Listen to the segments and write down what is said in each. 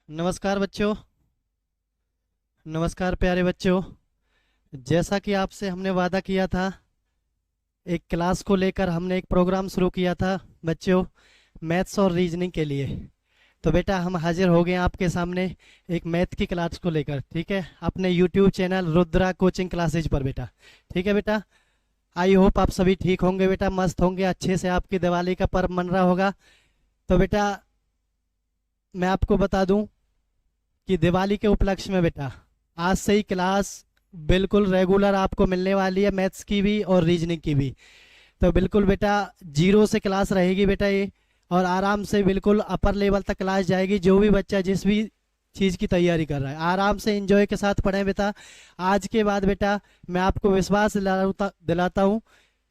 नमस्कार बच्चों। नमस्कार प्यारे बच्चों। जैसा कि आपसे हमने वादा किया था, एक क्लास को लेकर हमने एक प्रोग्राम शुरू किया था बच्चों, मैथ्स और रीजनिंग के लिए। तो बेटा हम हाजिर हो गए हैं आपके सामने एक मैथ की क्लास को लेकर, ठीक है, अपने YouTube channel Rudra coaching classes पर बेटा। ठीक है बेटा, आई होप आप सभी ठीक होंगे बेटा, मस्त होंगे, अच्छे से आपकी दिवाली का पर्व मन रहा होगा। तो बेटा मैं आपको बता दूं कि दिवाली के उपलक्ष्य में बेटा आज से ही क्लास बिल्कुल रेगुलर आपको मिलने वाली है, मैथ्स की भी और रीजनिंग की भी। तो बिल्कुल बेटा जीरो से क्लास रहेगी बेटा ये, और आराम से बिल्कुल अपर लेवल तक क्लास जाएगी। जो भी बच्चा जिस भी चीज़ की तैयारी कर रहा है आराम से एंजॉय के साथ पढ़ें बेटा। आज के बाद बेटा मैं आपको विश्वास दिलाता हूँ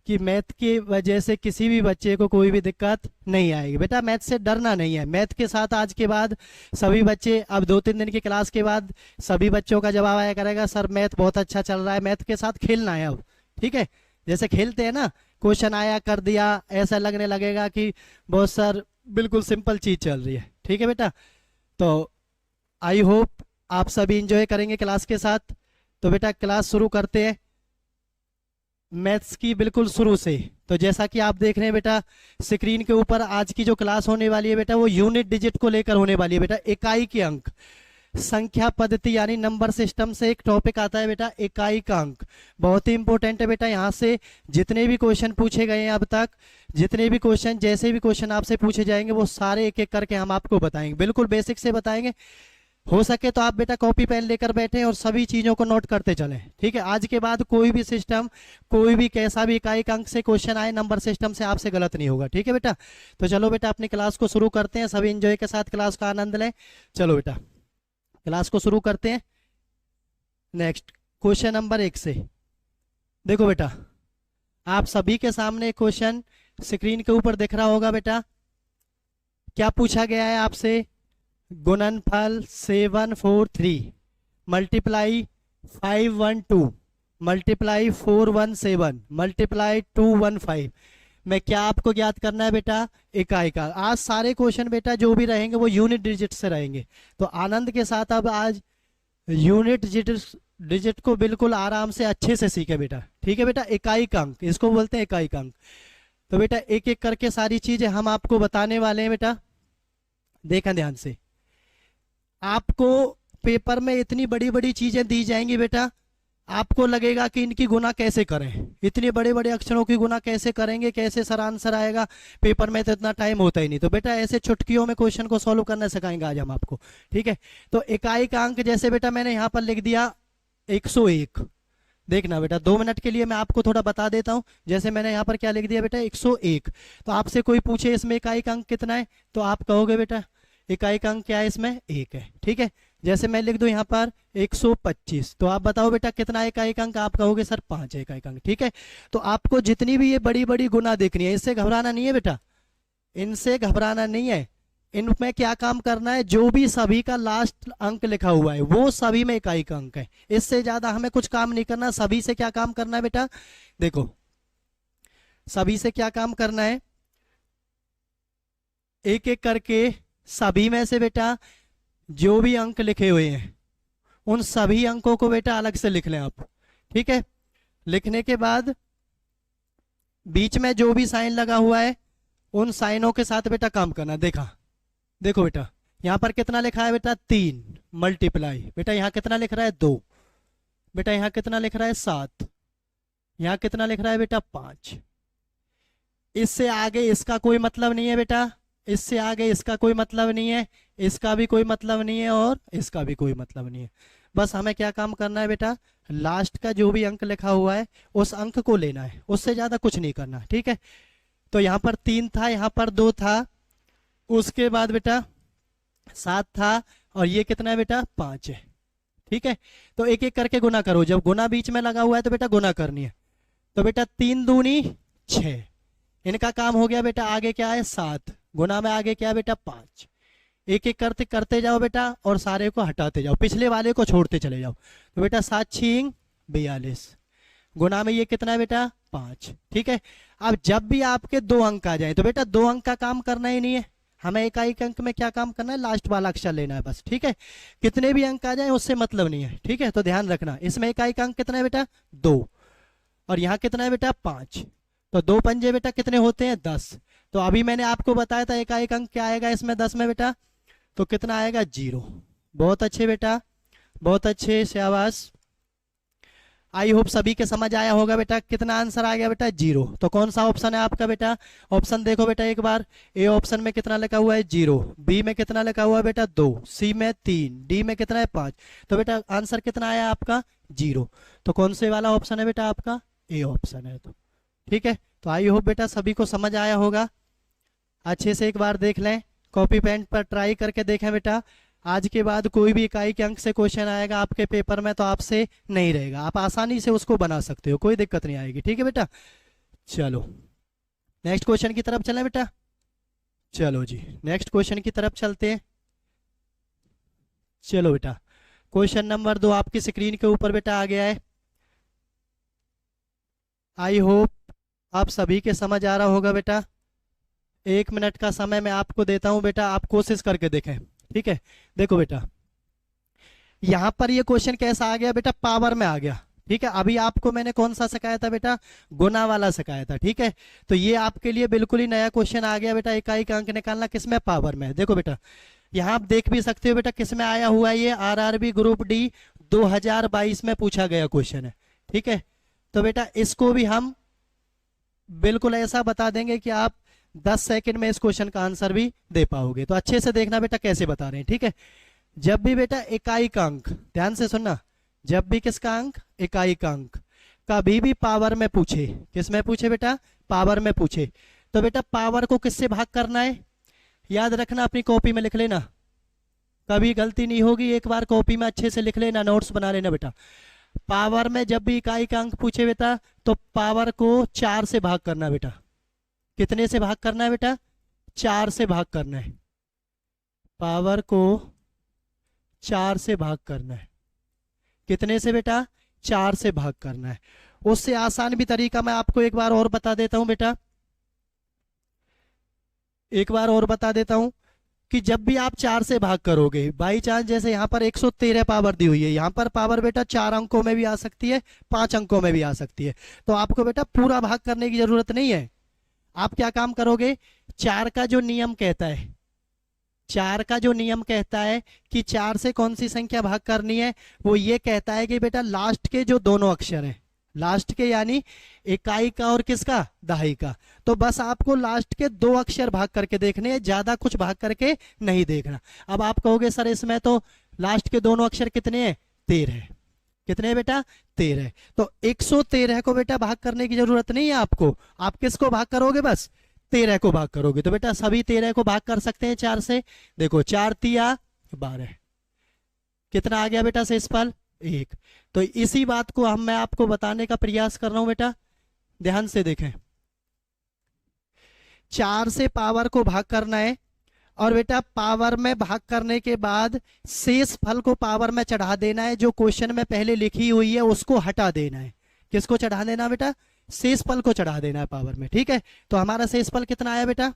कि मैथ की वजह से किसी भी बच्चे को कोई भी दिक्कत नहीं आएगी बेटा। मैथ से डरना नहीं है। मैथ के साथ आज के बाद सभी बच्चे, अब 2-3 दिन की क्लास के बाद सभी बच्चों का जवाब आया करेगा, सर मैथ बहुत अच्छा चल रहा है, मैथ के साथ खेलना है अब। ठीक है, जैसे खेलते हैं ना, क्वेश्चन आया कर दिया, ऐसा लगने लगेगा कि बहुत सर बिल्कुल सिंपल चीज चल रही है। ठीक है बेटा, तो आई होप आप सभी इंजॉय करेंगे क्लास के साथ। तो बेटा क्लास शुरू करते हैं मैथ्स की बिल्कुल शुरू से। तो जैसा कि आप देख रहे हैं बेटा स्क्रीन के ऊपर, आज की जो क्लास होने वाली है बेटा वो यूनिट डिजिट को लेकर होने वाली है बेटा। इकाई के अंक, संख्या पद्धति यानी नंबर सिस्टम से एक टॉपिक आता है बेटा, इकाई का अंक। बहुत ही इंपॉर्टेंट है बेटा। यहाँ से जितने भी क्वेश्चन पूछे गए हैं अब तक, जितने भी क्वेश्चन, जैसे भी क्वेश्चन आपसे पूछे जाएंगे वो सारे एक एक करके हम आपको बताएंगे, बिल्कुल बेसिक से बताएंगे। हो सके तो आप बेटा कॉपी पेन लेकर बैठे और सभी चीजों को नोट करते चलें। ठीक है, आज के बाद कोई भी सिस्टम, कोई भी कैसा भी इकाई का अंक से क्वेश्चन आए नंबर सिस्टम से, आपसे गलत नहीं होगा। ठीक है बेटा, तो चलो बेटा अपनी क्लास को शुरू करते हैं, सभी इंजॉय के साथ क्लास का आनंद लें। चलो बेटा क्लास को शुरू करते हैं। नेक्स्ट क्वेश्चन नंबर 1 से देखो बेटा, आप सभी के सामने क्वेश्चन स्क्रीन के ऊपर दिख रहा होगा बेटा। क्या पूछा गया है आपसे? गुणनफल 743 मल्टीप्लाई 512 मल्टीप्लाई 417 मल्टीप्लाई 215 में क्या आपको ज्ञात करना है बेटा? इकाई का। आज सारे क्वेश्चन बेटा जो भी रहेंगे वो यूनिट डिजिट से रहेंगे। तो आनंद के साथ अब आज यूनिट डिजिट को बिल्कुल आराम से अच्छे से सीखे बेटा। ठीक है बेटा, इकाई का अंक, इसको बोलते हैं इकाई का अंक। तो बेटा एक एक करके सारी चीजें हम आपको बताने वाले हैं बेटा, देखा ध्यान से। आपको पेपर में इतनी बड़ी बड़ी चीजें दी जाएंगी बेटा, आपको लगेगा कि इनकी गुना कैसे करें, इतने बड़े बड़े अक्षरों की गुना कैसे करेंगे, कैसे सर आंसर आएगा, पेपर में तो इतना टाइम होता ही नहीं। तो बेटा ऐसे चुटकियों में क्वेश्चन को सॉल्व करना सिखाएंगे आज हम आपको। ठीक है, तो इकाई का अंक जैसे बेटा मैंने यहाँ पर लिख दिया 101। देखना बेटा 2 मिनट के लिए मैं आपको थोड़ा बता देता हूँ। जैसे मैंने यहाँ पर क्या लिख दिया बेटा 101। तो आपसे कोई पूछे इसमें इकाई का अंक कितना है, तो आप कहोगे बेटा इकाई का अंक क्या है, इसमें 1 है। ठीक है, जैसे मैं लिख दूं यहाँ पर 125, तो आप बताओ बेटा कितना इकाई का अंक, आप कहोगे सर 5 है इकाई का अंक। ठीक है, तो आपको जितनी भी ये बड़ी बड़ी गुना देखनी है, इससे घबराना नहीं है बेटा, इनसे घबराना नहीं है। इनमें क्या काम करना है, जो भी सभी का लास्ट अंक लिखा हुआ है वो सभी में इकाई का अंक है। इससे ज्यादा हमें कुछ काम नहीं करना। सभी से क्या काम करना है बेटा, देखो सभी से क्या काम करना है, एक एक करके सभी में से बेटा जो भी अंक लिखे हुए हैं उन सभी अंकों को बेटा अलग से लिख लें आप। ठीक है, लिखने के बाद बीच में जो भी साइन लगा हुआ है उन साइनों के साथ बेटा काम करना। देखा, देखो बेटा यहाँ पर कितना लिखा है बेटा 3 मल्टीप्लाई, बेटा यहाँ कितना लिख रहा है 2, बेटा यहाँ कितना लिख रहा है 7, यहाँ कितना लिख रहा है बेटा 5। इससे आगे इसका कोई मतलब नहीं है बेटा, इससे आगे इसका कोई मतलब नहीं है, इसका भी कोई मतलब नहीं है, और इसका भी कोई मतलब नहीं है। बस हमें क्या काम करना है बेटा, लास्ट का जो भी अंक लिखा हुआ है उस अंक को लेना है, उससे ज्यादा कुछ नहीं करना। ठीक है, तो यहाँ पर 3 था, यहाँ पर 2 था, उसके बाद बेटा 7 था, और ये कितना है बेटा 5 है। ठीक है, तो एक एक करके गुना करो। जब गुना बीच में लगा हुआ है तो बेटा गुना करनी है। तो बेटा 3 दूनी 6, इनका काम हो गया बेटा। आगे क्या है 7, गुना में आगे क्या है बेटा 5। एक एक करते करते जाओ बेटा और सारे को हटाते जाओ, पिछले वाले को छोड़ते चले जाओ। तो बेटा 7×6 42, गुना में ये कितना है बेटा 5। ठीक है, अब जब भी आपके 2 अंक आ जाए तो बेटा 2 अंक का काम करना ही नहीं है, हमें इकाई अंक में क्या काम करना है, लास्ट वाला अक्षर लेना है बस, ठीक है। कितने भी अंक आ जाए उससे मतलब नहीं है, ठीक है। तो ध्यान रखना, इसमें इकाई अंक कितना है बेटा, 2, और यहाँ कितना है बेटा, 5। तो 2 पंजे बेटा कितने होते हैं, 10। तो अभी मैंने आपको बताया था इकाई अंक क्या आएगा इसमें 10 में बेटा, तो कितना आएगा, 0। बहुत अच्छे बेटा, बहुत अच्छे, शाबाश। आई होप सभी के समझ आया होगा बेटा। कितना आंसर आ गया बेटा, 0। तो कौन सा ऑप्शन है आपका बेटा, ऑप्शन देखो बेटा एक बार। ए ऑप्शन में कितना लिखा हुआ है, 0। बी में कितना लिखा हुआ है बेटा, 2। सी में 3। डी में कितना है, 5। तो बेटा आंसर कितना आया आपका, 0। तो कौन से वाला ऑप्शन है बेटा आपका, ए ऑप्शन है। तो ठीक है, तो आई होप बेटा सभी को समझ आया होगा। अच्छे से एक बार देख लें, कॉपी पेन पर ट्राई करके देखें बेटा। आज के बाद कोई भी इकाई के अंक से क्वेश्चन आएगा आपके पेपर में तो आपसे नहीं रहेगा, आप आसानी से उसको बना सकते हो, कोई दिक्कत नहीं आएगी, ठीक है बेटा। चलो नेक्स्ट क्वेश्चन की तरफ चलें बेटा। चलो जी नेक्स्ट क्वेश्चन की तरफ चलते हैं। चलो बेटा क्वेश्चन नंबर 2 आपकी स्क्रीन के ऊपर बेटा आ गया है। आई होप आप सभी के समझ आ रहा होगा बेटा। 1 मिनट का समय मैं आपको देता हूं बेटा, आप कोशिश करके देखें, ठीक है। देखो बेटा यहां पर ये क्वेश्चन कैसा आ गया बेटा, पावर में आ गया, ठीक है। अभी आपको मैंने कौन सा सिखाया था बेटा, गुना वाला सिखाया था, ठीक है। तो ये आपके लिए बिल्कुल ही नया क्वेश्चन आ गया बेटा, इकाई का अंक निकालना किसमें, पावर में। देखो बेटा यहाँ आप देख भी सकते हो बेटा किसमें आया हुआ है, ये आरआरबी ग्रुप डी 2022 में पूछा गया क्वेश्चन है, ठीक है। तो बेटा इसको भी हम बिल्कुल ऐसा बता देंगे कि आप 10 सेकंड में इस क्वेश्चन का आंसर भी दे पाओगे। तो अच्छे से देखना बेटा कैसे बता रहे हैं, ठीक है। जब भी बेटा इकाई का अंक, ध्यान से सुनना, जब भी किसका अंक, इकाई का अंक कभी भी पावर में पूछे, किस में पूछे बेटा, पावर में पूछे, तो बेटा पावर को किससे भाग करना है, याद रखना, अपनी कॉपी में लिख लेना, कभी गलती नहीं होगी, एक बार कॉपी में अच्छे से लिख लेना, नोट्स बना लेना बेटा। पावर में जब भी इकाई का अंक पूछे बेटा तो पावर को 4 से भाग करना बेटा। कितने से भाग करना है बेटा, 4 से भाग करना है, पावर को 4 से भाग करना है। कितने से बेटा, 4 से भाग करना है। उससे आसान भी तरीका मैं आपको एक बार और बता देता हूं बेटा, एक बार और बता देता हूं कि जब भी आप 4 से भाग करोगे, बाई चांस जैसे यहाँ पर 113 पावर दी हुई है, यहाँ पर पावर बेटा 4 अंकों में भी आ सकती है, 5 अंकों में भी आ सकती है, तो आपको बेटा पूरा भाग करने की जरूरत नहीं है। आप क्या काम करोगे, 4 का जो नियम कहता है, 4 का जो नियम कहता है कि 4 से कौन सी संख्या भाग करनी है, वो ये कहता है कि बेटा लास्ट के जो दोनों अक्षर हैं, लास्ट के यानी इकाई का और किसका, दहाई का, तो बस आपको लास्ट के 2 अक्षर भाग करके देखने हैं, ज्यादा कुछ भाग करके नहीं देखना। अब आप कहोगे सर इसमें तो लास्ट के दोनों अक्षर कितने हैं, 13। कितने हैं बेटा, 13। तो 113 को बेटा भाग करने की जरूरत नहीं है आपको, आप किसको भाग करोगे, बस 13 को भाग करोगे। तो बेटा सभी 13 को भाग कर सकते हैं 4 से। देखो 4 तिया 12, कितना आ गया बेटा शेषफल, 1। तो इसी बात को मैं आपको बताने का प्रयास कर रहा हूं बेटा, ध्यान से देखें। 4 से पावर को भाग करना है और बेटा पावर में भाग करने के बाद शेष फल को पावर में चढ़ा देना है, जो क्वेश्चन में पहले लिखी हुई है उसको हटा देना है। किसको चढ़ा देना बेटा, शेष फल को चढ़ा देना है पावर में, ठीक है। तो हमारा शेष फल कितना आया बेटा,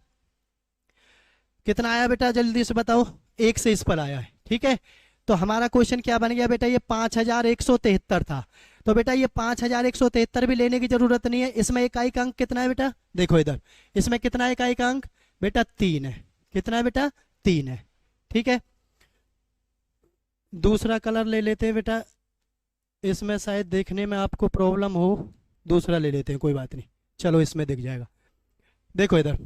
कितना आया बेटा, जल्दी से बताओ, 1 शेष फल आया है, ठीक है। तो हमारा क्वेश्चन क्या बन गया बेटा, ये 5173 था। तो बेटा ये 5173 भी लेने की जरूरत नहीं है, इसमें इकाई का अंक कितना है बेटा, देखो इधर, इसमें कितना इकाई का अंक बेटा, 3 है। कितना है बेटा, 3 है, ठीक है। दूसरा कलर ले लेते हैं बेटा, इसमें शायद देखने में आपको प्रॉब्लम हो, दूसरा ले लेते हैं, कोई बात नहीं, चलो इसमें दिख जाएगा। देखो इधर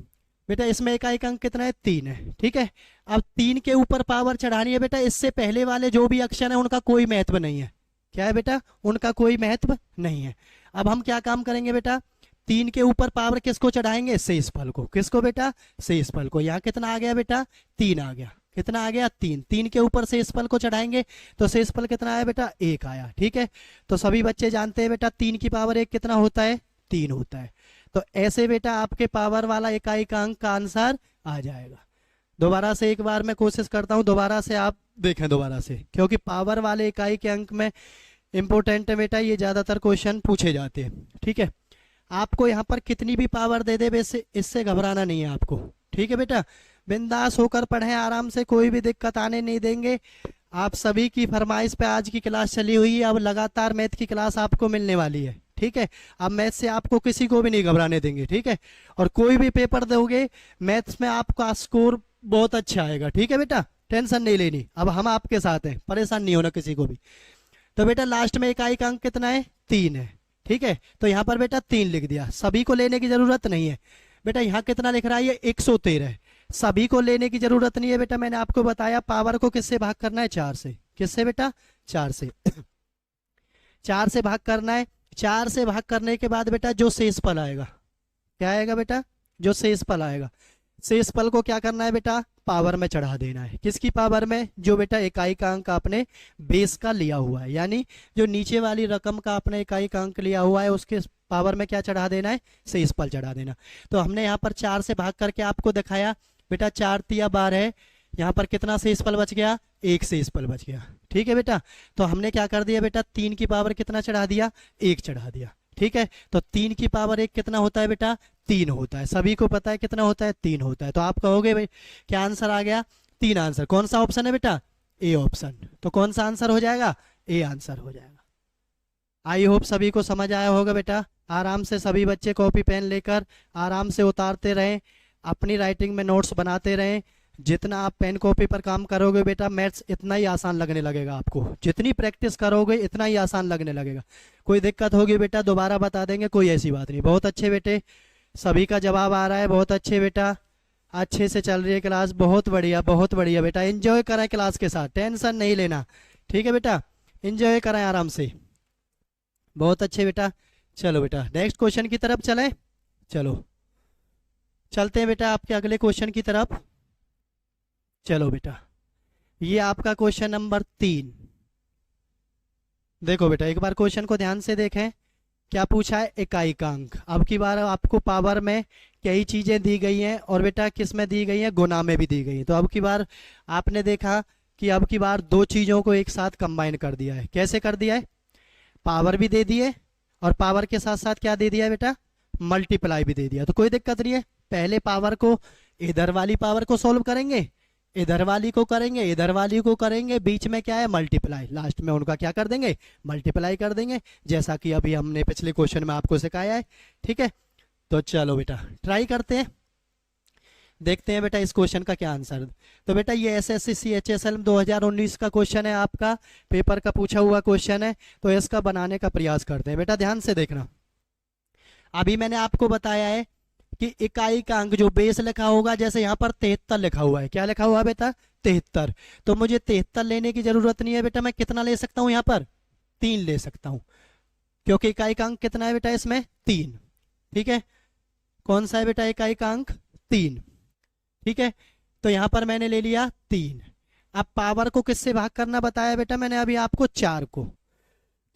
बेटा, इसमें इकाई का अंक कितना है, 3 है, ठीक है। अब 3 के ऊपर पावर चढ़ानी है बेटा, इससे पहले वाले जो भी अक्षर है उनका कोई महत्व नहीं है। क्या है बेटा, उनका कोई महत्व नहीं है। अब हम क्या काम करेंगे बेटा, 3 के ऊपर पावर किसको चढ़ाएंगे, शेषफल को। किसको बेटा, शेषफल को। यहाँ कितना आ गया बेटा, 3 आ गया। कितना आ गया, 3। 3 के ऊपर शेषफल को चढ़ाएंगे तो शेषफल कितना आया बेटा, 1 आया, ठीक है। तो सभी बच्चे जानते हैं बेटा 3 की पावर 1 कितना होता है, 3 होता है। तो ऐसे बेटा आपके पावर वाला इकाई का अंक का आंसर आ जाएगा। दोबारा से एक बार मैं कोशिश करता हूं, दोबारा से आप देखें दोबारा से, क्योंकि पावर वाले इकाई के अंक में इंपॉर्टेंट है बेटा, ये ज्यादातर क्वेश्चन पूछे जाते हैं, ठीक है। आपको यहाँ पर कितनी भी पावर दे दे, वैसे इससे घबराना नहीं है आपको, ठीक है बेटा। बिंदास होकर पढ़ें आराम से, कोई भी दिक्कत आने नहीं देंगे। आप सभी की फरमाइश पे आज की क्लास चली हुई है, अब लगातार मैथ की क्लास आपको मिलने वाली है, ठीक है। अब मैथ से आपको किसी को भी नहीं घबराने देंगे, ठीक है। और कोई भी पेपर दोगे मैथ्स में आपका स्कोर बहुत अच्छा आएगा, ठीक है बेटा, टेंशन नहीं लेनी। अब हम आपके साथ हैं, परेशान नहीं होना किसी को भी। तो बेटा लास्ट में इकाई का अंक कितना है? 3 है, ठीक है। तो यहाँ पर बेटा 3 लिख दिया, सभी को लेने की जरूरत नहीं है। बेटा यहाँ कितना लिख रहा है? ये 113, सभी को लेने की जरूरत नहीं है बेटा। मैंने आपको बताया पावर को किससे भाग करना है? 4 से। किससे बेटा? 4 से। 4 से भाग करना है। 4 से भाग करने के बाद बेटा जो शेषफल आएगा, क्या आएगा बेटा? जो शेषफल आएगा, शेषफल को क्या करना है बेटा? पावर में चढ़ा देना है। किसकी पावर में? जो बेटा इकाई का अंक आपने बेस का लिया हुआ है, यानी जो नीचे वाली रकम का आपने इकाई का अंक लिया हुआ है उसके पावर में क्या चढ़ा देना है? शेषफल चढ़ा देना। तो हमने यहाँ पर 4 से भाग करके आपको दिखाया बेटा, 4 तिया 12 है। यहाँ पर कितना शेषफल बच गया? 1 शेषफल बच गया, ठीक है बेटा। तो हमने क्या कर दिया बेटा? 3 की पावर कितना चढ़ा दिया? 1 चढ़ा दिया, ठीक है। तो 3 की पावर 1 कितना होता है बेटा? 3 होता है। सभी को पता है कितना होता है? 3 होता है। तो आप कहोगे भाई क्या आंसर आ गया? 3 आंसर। कौन सा ऑप्शन है बेटा? A option. तो कौन सा आंसर हो जाएगा? ए आंसर हो जाएगा। आई होप सभी को समझ आया होगा बेटा। आराम से सभी बच्चे कॉपी पेन लेकर आराम से उतारते रहें, अपनी राइटिंग में नोट्स बनाते रहें। जितना आप पेन कॉपी पर काम करोगे बेटा मैथ्स इतना ही आसान लगने लगेगा आपको। जितनी प्रैक्टिस करोगे इतना ही आसान लगने लगेगा। कोई दिक्कत होगी बेटा दोबारा बता देंगे, कोई ऐसी बात नहीं। बहुत अच्छे बेटे, सभी का जवाब आ रहा है, बहुत अच्छे बेटा, अच्छे से चल रही है क्लास, बहुत बढ़िया बहुत बढ़िया बेटा। एंजॉय कराएं क्लास के साथ, टेंशन नहीं लेना, ठीक है बेटा, एंजॉय कराएं आराम से। बहुत अच्छे बेटा। चलो बेटा नेक्स्ट क्वेश्चन की तरफ चलें। चलो चलते हैं बेटा आपके अगले क्वेश्चन की तरफ। चलो बेटा ये आपका क्वेश्चन नंबर 3। देखो बेटा एक बार क्वेश्चन को ध्यान से देखें। क्या पूछा है? इकाई का अंक। अब की बार आपको पावर में कई चीजें दी गई हैं और बेटा किस में दी गई हैं? गुना में भी दी गई हैं। तो अब की बार आपने देखा कि अब की बार दो चीजों को एक साथ कंबाइन कर दिया है। कैसे कर दिया है? पावर भी दे दिए और पावर के साथ साथ क्या दे दिया है बेटा? मल्टीप्लाई भी दे दिया। तो कोई दिक्कत नहीं है। पहले पावर को, इधर वाली पावर को सोल्व करेंगे, इधर वाली को करेंगे, इधर वाली को करेंगे, बीच में क्या है? मल्टीप्लाई। लास्ट में उनका क्या कर देंगे? मल्टीप्लाई कर देंगे, जैसा कि अभी हमने पिछले क्वेश्चन में आपको सिखाया है, ठीक है। तो चलो बेटा ट्राई करते हैं, देखते हैं बेटा इस क्वेश्चन का क्या आंसर। तो बेटा ये एसएससी सीएचएसएल 2019 का क्वेश्चन है, आपका पेपर का पूछा हुआ क्वेश्चन है। तो इसका बनाने का प्रयास करते हैं। बेटा ध्यान से देखना, अभी मैंने आपको बताया है कि इकाई का अंक जो बेस लिखा होगा, जैसे यहाँ पर 73 लिखा हुआ है। क्या लिखा हुआ है बेटा? 73। तो मुझे 73 लेने की जरूरत नहीं है बेटा। मैं कितना ले सकता हूँ यहाँ पर? 3 ले सकता हूँ, क्योंकि इकाई का अंक कितना है बेटा इसमें? 3, ठीक है। कौन सा है बेटा इकाई का अंक? 3, ठीक है। तो यहाँ पर मैंने ले लिया 3। अब पावर को किससे भाग करना बताया बेटा मैंने अभी आपको? 4 को।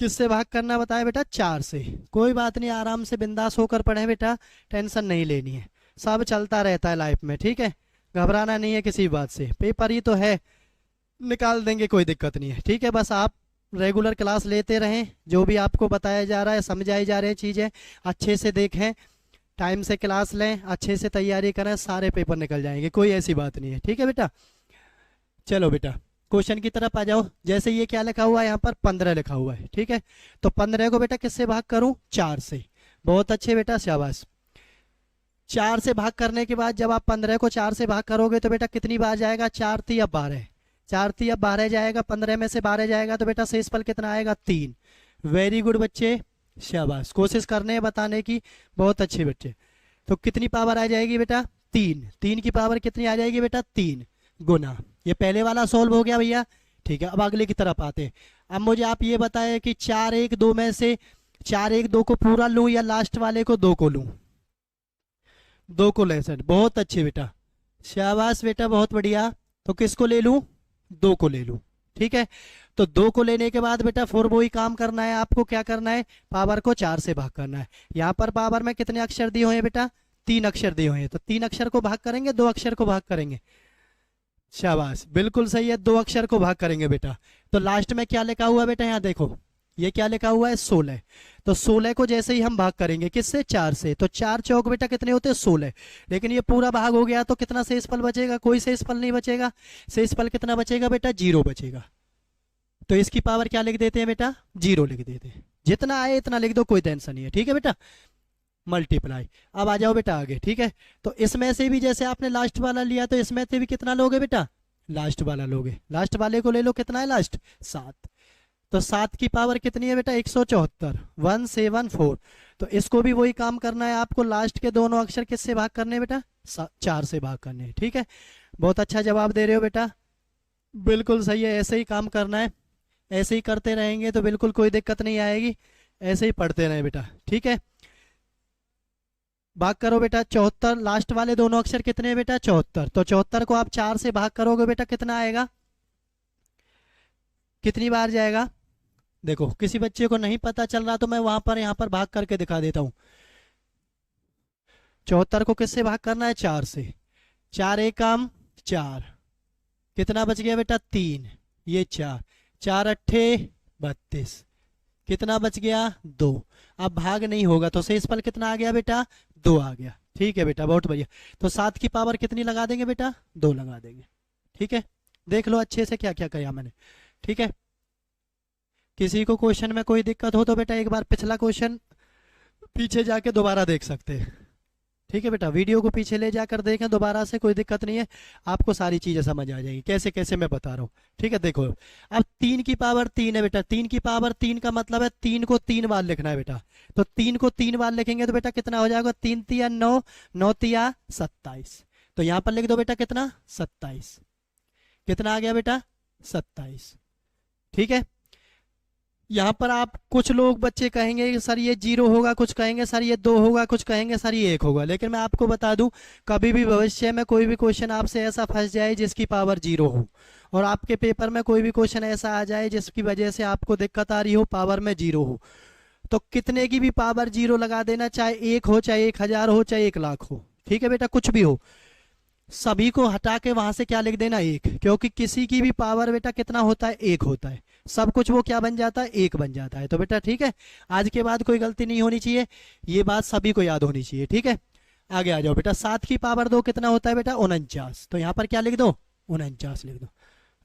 किससे भाग करना बताया बेटा? 4 से। कोई बात नहीं, आराम से बिंदास होकर पढ़ें बेटा, टेंशन नहीं लेनी है, सब चलता रहता है लाइफ में, ठीक है। घबराना नहीं है किसी बात से, पेपर ही तो है, निकाल देंगे, कोई दिक्कत नहीं है, ठीक है। बस आप रेगुलर क्लास लेते रहें, जो भी आपको बताया जा रहा है, समझाई जा रही है चीज़ें अच्छे से देखें, टाइम से क्लास लें, अच्छे से तैयारी करें, सारे पेपर निकल जाएंगे, कोई ऐसी बात नहीं है, ठीक है बेटा। चलो बेटा क्वेश्चन की तरफ आ जाओ। जैसे ये क्या लिखा हुआ है यहाँ पर? 15 लिखा हुआ है, ठीक है। तो 15 को बेटा किससे भाग करूं? 4 से। बहुत अच्छे बेटा, शाबाश। 4 से भाग करने के बाद जब आप 15 को 4 से भाग करोगे तो बेटा कितनी बार जाएगा? 4 तिया 12, 4 तिया 12 जाएगा, 15 में से 12 जाएगा तो बेटा शेषफल कितना आएगा? 3। वेरी गुड बच्चे, शाबाश, कोशिश करने हैं बताने की, बहुत अच्छे बच्चे। तो कितनी पावर आ जाएगी बेटा? 3। 3 की पावर कितनी आ जाएगी बेटा? 3 गुना। ये पहले वाला सॉल्व हो गया भैया, ठीक है। अब अगले की तरफ आते हैं। अब मुझे आप ये बताएं कि 4 1 2 में से 4 1 2 को पूरा लूं या लास्ट वाले को 2 को लूं? 2 को ले सर, बहुत अच्छे बेटा, शाबाश बेटा, बहुत बढ़िया। तो किसको ले लूं? 2 को ले लूं, ठीक है। तो 2 को लेने के बाद बेटा फिर वही काम करना है आपको। क्या करना है? पावर को 4 से भाग करना है। यहाँ पर पावर में कितने अक्षर दिए हुए हैं बेटा? 3 अक्षर दिए हुए हैं। तो 3 अक्षर को भाग करेंगे, 2 अक्षर को भाग करेंगे? शाबाश, बिल्कुल सही है, 2 अक्षर को भाग करेंगे बेटा। तो लास्ट में क्या लिखा हुआ बेटा? यहाँ देखो, ये क्या लिखा हुआ है 16। तो 16 को जैसे ही हम भाग करेंगे किससे 4 से, तो 4 चौक बेटा कितने होते हैं 16। लेकिन ये पूरा भाग हो गया तो कितना शेषफल बचेगा, कोई शेषफल नहीं बचेगा। शेषफल कितना बचेगा बेटा 0 बचेगा। तो इसकी पावर क्या लिख देते हैं बेटा 0 लिख देते हैं। जितना आए इतना लिख दो, कोई टेंशन नहीं है, ठीक है बेटा। मल्टीप्लाई। अब आ जाओ बेटा आगे, ठीक है। तो इसमें से भी जैसे आपने लास्ट वाला लिया तो इसमें से भी कितना लोगे बेटा, लास्ट वाला लोगे। लास्ट वाले को ले लो, कितना है लास्ट 7। तो 7 की पावर कितनी है बेटा 174, 174। तो इसको भी वही काम करना है आपको, लास्ट के दोनों अक्षर किससे भाग करने हैं बेटा 4 से भाग करने हैं, ठीक है। बहुत अच्छा जवाब दे रहे हो बेटा, बिल्कुल सही है, ऐसे ही काम करना है। ऐसे ही करते रहेंगे तो बिल्कुल कोई दिक्कत नहीं आएगी, ऐसे ही पढ़ते रहे बेटा, ठीक है। भाग करो बेटा 74, लास्ट वाले दोनों अक्षर कितने हैं बेटा 74। तो 74 को आप 4 से भाग करोगे बेटा कितना आएगा, कितनी बार जाएगा। देखो किसी बच्चे को नहीं पता चल रहा तो मैं वहां पर यहाँ पर भाग करके दिखा देता हूँ। 74 को किससे भाग करना है 4 से। 4 एकम 4, कितना बच गया बेटा 3, ये 4, 4 अट्ठे 32, कितना बच गया 2। अब भाग नहीं होगा तो शेषफल कितना आ गया बेटा 2 आ गया, ठीक है बेटा, बहुत बढ़िया। तो 7 की पावर कितनी लगा देंगे बेटा 2 लगा देंगे, ठीक है। देख लो अच्छे से क्या क्या किया मैंने, ठीक है। किसी को क्वेश्चन में कोई दिक्कत हो तो बेटा एक बार पिछला क्वेश्चन पीछे जाके दोबारा देख सकते हैं, ठीक है बेटा। वीडियो को पीछे ले जाकर देखें दोबारा से, कोई दिक्कत नहीं है, आपको सारी चीजें समझ आ जाएगी कैसे कैसे मैं बता रहा हूँ, ठीक है। देखो अब 3 की पावर 3 है बेटा, 3 की पावर 3 का मतलब है 3 को 3 बार लिखना है बेटा। तो 3 को 3 बार लिखेंगे तो बेटा कितना हो जाएगा 3 तिया 9, 9 तिया 27। तो यहाँ पर लिख दो बेटा कितना 27, कितना आ गया बेटा 27, ठीक है। यहाँ पर आप कुछ लोग बच्चे कहेंगे कि सर ये 0 होगा, कुछ कहेंगे सर ये 2 होगा, कुछ कहेंगे सर ये 1 होगा। लेकिन मैं आपको बता दूं कभी भी भविष्य में कोई भी क्वेश्चन आपसे ऐसा फंस जाए जिसकी पावर 0 हो, और आपके पेपर में कोई भी क्वेश्चन ऐसा आ जाए जिसकी वजह से आपको दिक्कत आ रही हो, पावर में 0 हो, तो कितने की भी पावर 0 लगा देना, चाहे 1 हो, चाहे 1000 हो, चाहे 1 लाख हो, ठीक है बेटा। कुछ भी हो, सभी को हटा के वहां से क्या लिख देना 1, क्योंकि किसी की भी पावर बेटा कितना होता है 1 होता है, सब कुछ वो क्या बन जाता है 1 बन जाता है। तो बेटा ठीक है, आज के बाद कोई गलती नहीं होनी चाहिए, ये बात सभी को याद होनी चाहिए, ठीक है। आगे आ जाओ बेटा, 7 की पावर 2 कितना होता है बेटा 49। तो यहाँ पर क्या लिख दो 49 लिख दो।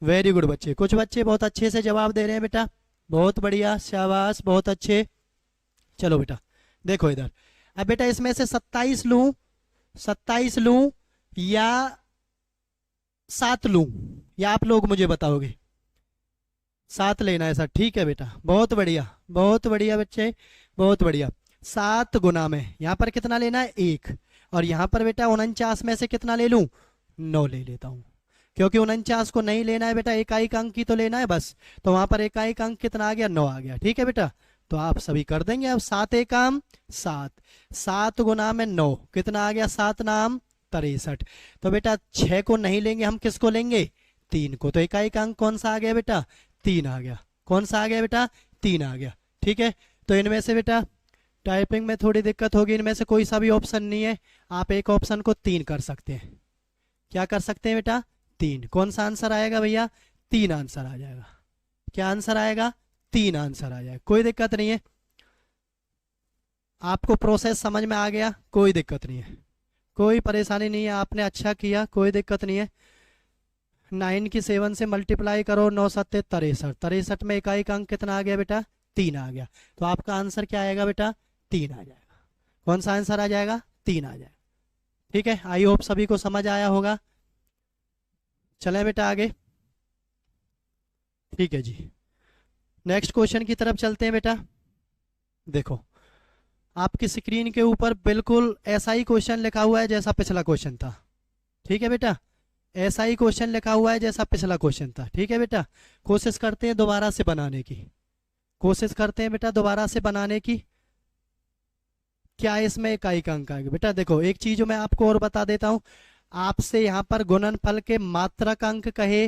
वेरी गुड बच्चे, कुछ बच्चे बहुत अच्छे से जवाब दे रहे हैं बेटा, बहुत बढ़िया, शाबाश, बहुत अच्छे। चलो बेटा देखो इधर, अब बेटा इसमें से 27 लूं, 27 लूं या 7 लूं, या आप लोग मुझे बताओगे। 7 लेना है सर, ठीक है बेटा, बहुत बढ़िया, बहुत बढ़िया बच्चे, बहुत बढ़िया। 7 गुना में यहाँ पर कितना लेना है 1, और यहाँ पर बेटा 49 में से कितना ले लूं 9 ले लेता हूँ, क्योंकि 49 को नहीं लेना है बेटा, इकाई अंक की तो लेना है बस। तो वहां पर इकाई अंक कितना आ गया 9 आ गया, ठीक है बेटा। तो आप सभी कर देंगे। अब 7 एकम 7, 7 गुना में 9 कितना आ गया 7 नाम 63। तो बेटा 6 को नहीं लेंगे, हम किसको लेंगे 3 को। तो इकाई अंक कौन सा आ गया बेटा 3 आ गया, कौन सा आ गया बेटा 3 आ गया, ठीक है। तो इनमें से बेटा टाइपिंग में थोड़ी दिक्कत होगी, इनमें से कोई सा भी ऑप्शन नहीं है, आप एक ऑप्शन को 3 कर सकते हैं। क्या कर सकते हैं बेटा 3। कौन सा आंसर आएगा भैया 3 आंसर आ जाएगा। क्या आंसर आएगा 3 आंसर आ जाएगा, कोई दिक्कत नहीं है। आपको प्रोसेस समझ में आ गया, कोई दिक्कत नहीं है, कोई परेशानी नहीं है, आपने अच्छा किया, कोई दिक्कत नहीं है। 9 की 7 से मल्टीप्लाई करो, 9 सत्ते 63, 63 में इकाई का अंक कितना आ गया बेटा 3 आ गया। तो आपका आंसर क्या आएगा बेटा 3 आ जाएगा। कौन सा आंसर आ जाएगा 3 आ जाएगा, ठीक है। आई होप सभी को समझ आया होगा। चलें बेटा आगे, ठीक है जी। नेक्स्ट क्वेश्चन की तरफ चलते हैं बेटा। देखो आपकी स्क्रीन के ऊपर बिल्कुल ऐसा ही क्वेश्चन लिखा हुआ है जैसा पिछला क्वेश्चन था, ठीक है बेटा, ऐसा ही क्वेश्चन लिखा हुआ है जैसा पिछला क्वेश्चन था, ठीक है बेटा। कोशिश करते हैं दोबारा से बनाने की, कोशिश करते हैं बेटा दोबारा से बनाने की। क्या इसमें इकाई का अंक आएगा बेटा। देखो एक चीज मैं आपको और बता देता हूं, आपसे यहाँ पर गुणनफल के मात्रक अंक कहे,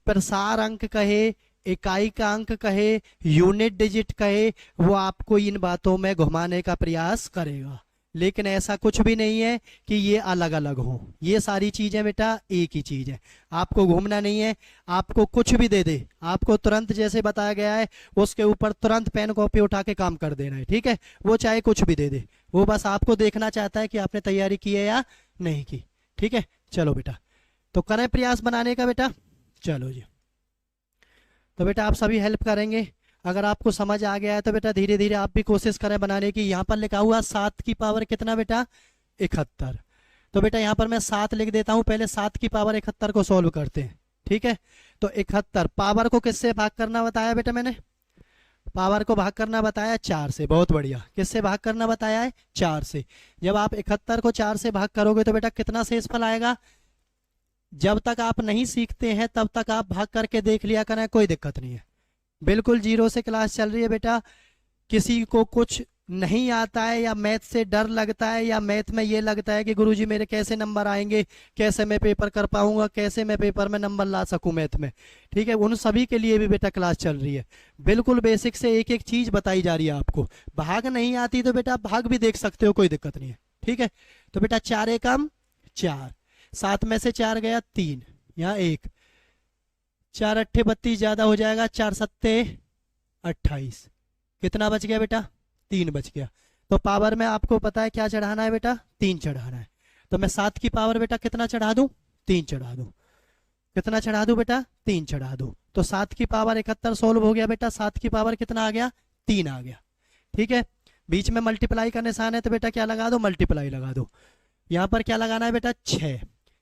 प्रसार अंक कहे, इकाई का अंक कहे, यूनिट डिजिट कहे, वो आपको इन बातों में घुमाने का प्रयास करेगा। लेकिन ऐसा कुछ भी नहीं है कि ये अलग अलग हो, ये सारी चीजें बेटा एक ही चीज है। आपको घूमना नहीं है, आपको कुछ भी दे दे, आपको तुरंत जैसे बताया गया है उसके ऊपर तुरंत पेन कॉपी उठा के काम कर देना है, ठीक है। वो चाहे कुछ भी दे दे, वो बस आपको देखना चाहता है कि आपने तैयारी की है या नहीं की, ठीक है। चलो बेटा, तो करें प्रयास बनाने का बेटा। चलो जी, तो बेटा आप सभी हेल्प करेंगे। अगर आपको समझ आ गया है तो बेटा धीरे धीरे आप भी कोशिश करें बनाने की। यहाँ पर लिखा हुआ 7 की पावर कितना बेटा, 71। तो बेटा यहाँ पर मैं 7 लिख देता हूँ, पहले 7 की पावर 71 को सॉल्व करते हैं, ठीक है। तो 71 पावर को किससे भाग करना बताया बेटा मैंने, पावर को भाग करना बताया 4 से। बहुत बढ़िया, किससे भाग करना बताया है, 4 से। जब आप 71 को 4 से भाग करोगे तो बेटा कितना शेषफल आएगा। जब तक आप नहीं सीखते हैं तब तक आप भाग करके देख लिया करें, कोई दिक्कत नहीं है। बिल्कुल जीरो से क्लास चल रही है बेटा। किसी को कुछ नहीं आता है या मैथ से डर लगता है या मैथ में ये लगता है कि गुरुजी मेरे कैसे नंबर आएंगे, कैसे मैं पेपर कर पाऊंगा, कैसे मैं पेपर में नंबर ला सकूं मैथ में, ठीक है, उन सभी के लिए भी बेटा क्लास चल रही है। बिल्कुल बेसिक से एक एक चीज बताई जा रही है आपको। भाग नहीं आती तो बेटा भाग भी देख सकते हो, कोई दिक्कत नहीं है, ठीक है। तो बेटा 4 एकम 4, 7 में से 4 गया 3, यहाँ 1, 4 अट्ठे 32 ज्यादा हो जाएगा, 4 सत्ते 28, कितना बच गया बेटा, 3 बच गया। तो पावर में आपको पता है क्या चढ़ाना है बेटा, 3 चढ़ाना है। तो मैं 7 की पावर बेटा कितना चढ़ा दूं, 3 चढ़ा दूं। कितना चढ़ा दूं बेटा, 3 चढ़ा दूं। तो 7 की पावर 71 सोल्व हो गया बेटा। 7 की पावर कितना आ गया, 3 आ गया, ठीक है। बीच में मल्टीप्लाई का निशान है तो बेटा क्या लगा दो, मल्टीप्लाई लगा दो। यहाँ पर क्या लगाना है बेटा, 6।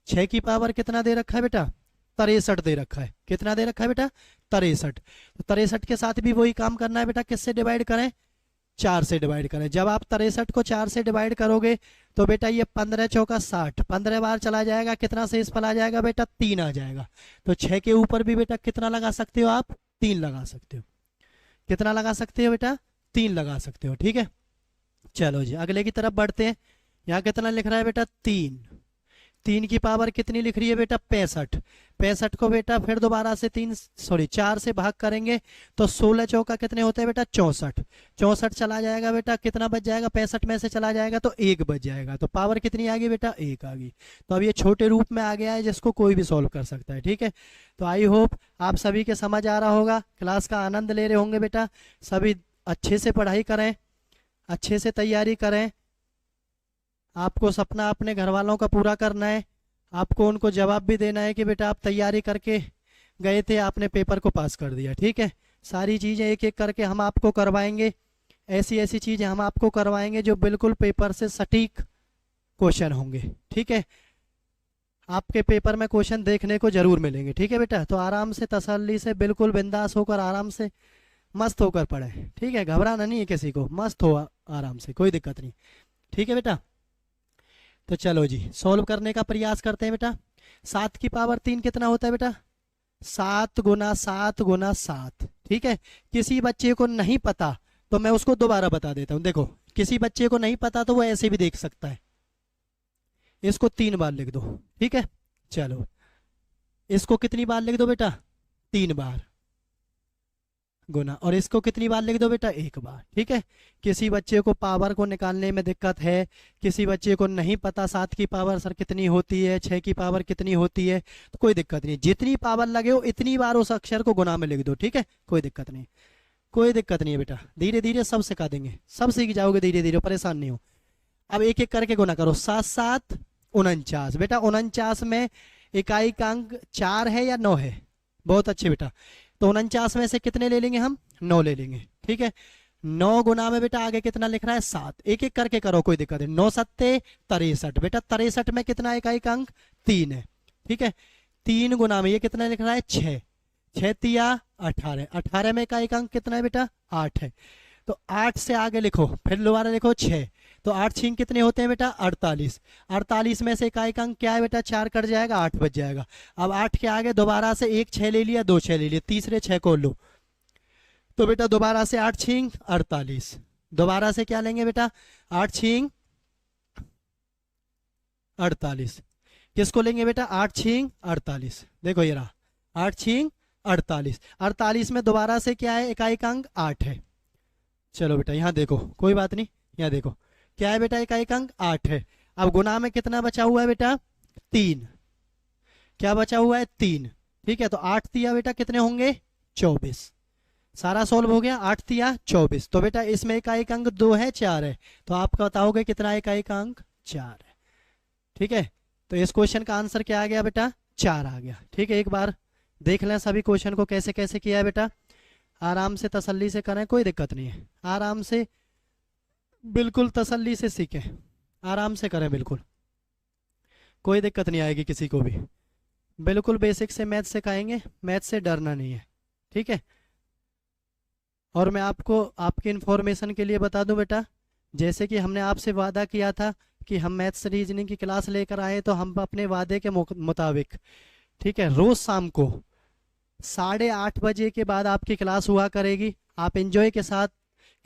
6 की पावर कितना दे रखा है बेटा, 63 दे रखा है। कितना दे रखा है बेटा, 63। तो 63 के साथ भी वही काम करना है बेटा, किससे डिवाइड करें, 4 से डिवाइड करें। जब आप 63 को 4 से डिवाइड करोगे तो बेटा ये 15 चौका 60, 15 बार चला जाएगा, कितना शेषफल आ जाएगा बेटा, 3 आ जाएगा। तो 6 के ऊपर भी बेटा कितना लगा सकते हो आप, 3 लगा सकते हो। कितना लगा सकते हो बेटा, 3 लगा सकते हो, ठीक है। चलो जी अगले की तरफ बढ़ते हैं। यहाँ कितना लिख रहा है बेटा, 3। 3 की पावर कितनी लिख रही है बेटा, 65। 65 को बेटा फिर दोबारा से 4 से भाग करेंगे तो 16 चौका कितने होते हैं बेटा, 64। 64 चला जाएगा बेटा, कितना बच जाएगा, 65 में से चला जाएगा तो 1 बच जाएगा। तो पावर कितनी आ गई बेटा, 1 आ गई। तो अब ये छोटे रूप में आ गया है जिसको कोई भी सॉल्व कर सकता है, ठीक है। तो आई होप आप सभी के समझ आ रहा होगा, क्लास का आनंद ले रहे होंगे बेटा। सभी अच्छे से पढ़ाई करें, अच्छे से तैयारी करें। आपको सपना अपने घर वालों का पूरा करना है। आपको उनको जवाब भी देना है कि बेटा आप तैयारी करके गए थे, आपने पेपर को पास कर दिया, ठीक है। सारी चीज़ें एक एक करके हम आपको करवाएंगे। ऐसी ऐसी चीज़ें हम आपको करवाएंगे जो बिल्कुल पेपर से सटीक क्वेश्चन होंगे, ठीक है। आपके पेपर में क्वेश्चन देखने को जरूर मिलेंगे, ठीक है बेटा। तो आराम से तसल्ली से बिल्कुल बिंदास होकर आराम से मस्त होकर पढ़े, ठीक है। घबराना नहीं है किसी को, मस्त हो आराम से, कोई दिक्कत नहीं, ठीक है बेटा। तो चलो जी सॉल्व करने का प्रयास करते हैं बेटा। 7 की पावर 3 कितना होता है बेटा, 7 गुना 7 गुना 7, ठीक है। किसी बच्चे को नहीं पता तो मैं उसको दोबारा बता देता हूँ। देखो किसी बच्चे को नहीं पता तो वो ऐसे भी देख सकता है। इसको 3 बार लिख दो, ठीक है। चलो इसको कितनी बार लिख दो बेटा, 3 बार गुना, और इसको कितनी बार लिख दो बेटा, 1 बार, ठीक है। किसी बच्चे को पावर को निकालने में दिक्कत है, किसी बच्चे को नहीं पता 7 की पावर सर कितनी होती है, 6 की पावर कितनी होती है, तो कोई दिक्कत नहीं, जितनी पावर लगे हो इतनी बार उस अक्षर को गुना में लिख दो, ठीक है। कोई दिक्कत नहीं, कोई दिक्कत नहीं है बेटा, धीरे धीरे सब सिखा देंगे, सब सीख जाओगे धीरे धीरे, परेशान नहीं हो। अब एक एक करके गुना करो। 7 7 49 बेटा, 49 में इकाई का अंक 4 है या 9 है, बहुत अच्छे बेटा। तो 49 में से कितने ले लेंगे हम, 9 ले लेंगे, ठीक है। 9 गुना में बेटा आगे कितना लिख रहा है, 7। एक एक करके करो, कोई दिक्कत नहीं। 9 सत्ते 63 बेटा, 63 में कितना इकाई का अंक 3 है, ठीक है। 3 गुना में ये कितना लिख रहा है, 6। 6 तिया 18, 18 में इकाई का अंक कितना है बेटा, 8 है। तो 8 से आगे लिखो, फिर दोबारा लिखो 6। तो 8 छींक कितने होते हैं बेटा, 48। 48 में से इकाई का अंक क्या है बेटा, 4 कट जाएगा, 8 बच जाएगा। अब 8 के आगे दोबारा से 1 6 ले लिया, 2 6 ले लिया, तीसरे 6 को लो। तो बेटा दोबारा से 8 छींक 48, दोबारा से क्या लेंगे बेटा, 8 छींक 48। किसको लेंगे बेटा, 8 छींक 48। देखो ये रहा 8 छींक 48। 48 में दोबारा से क्या है, इकाई का अंक 8 है। चलो बेटा यहाँ देखो, कोई बात नहीं, यहाँ देखो क्या है बेटा इकाई अंक 8 है। अब गुना में कितना बचा हुआ है बेटा 3, क्या बचा हुआ है 3, ठीक है। तो 8 दिया बेटा कितने होंगे 24, सारा सोल्व हो गया। 8 दिया 24, तो बेटा इसमें इकाई अंक 2 है 4 है, तो आप बताओगे कितना इकाई का अंक 4 है, ठीक है। तो इस क्वेश्चन का आंसर क्या आ गया बेटा 4 आ गया, ठीक है। एक बार देख लें सभी क्वेश्चन को कैसे कैसे किया है बेटा, आराम से तसल्ली से करें, कोई दिक्कत नहीं है, आराम से बिल्कुल तसल्ली से सीखें, आराम से करें, बिल्कुल कोई दिक्कत नहीं आएगी किसी को भी, बिल्कुल बेसिक से मैथ सिखाएंगे, मैथ से डरना नहीं है, ठीक है। और मैं आपको आपकी इन्फॉर्मेशन के लिए बता दूं बेटा, जैसे कि हमने आपसे वादा किया था कि हम मैथ्स रीजनिंग की क्लास लेकर आए, तो हम अपने वादे के मुताबिक, ठीक है, रोज़ शाम को 8:30 बजे के बाद आपकी क्लास हुआ करेगी। आप एंजॉय के साथ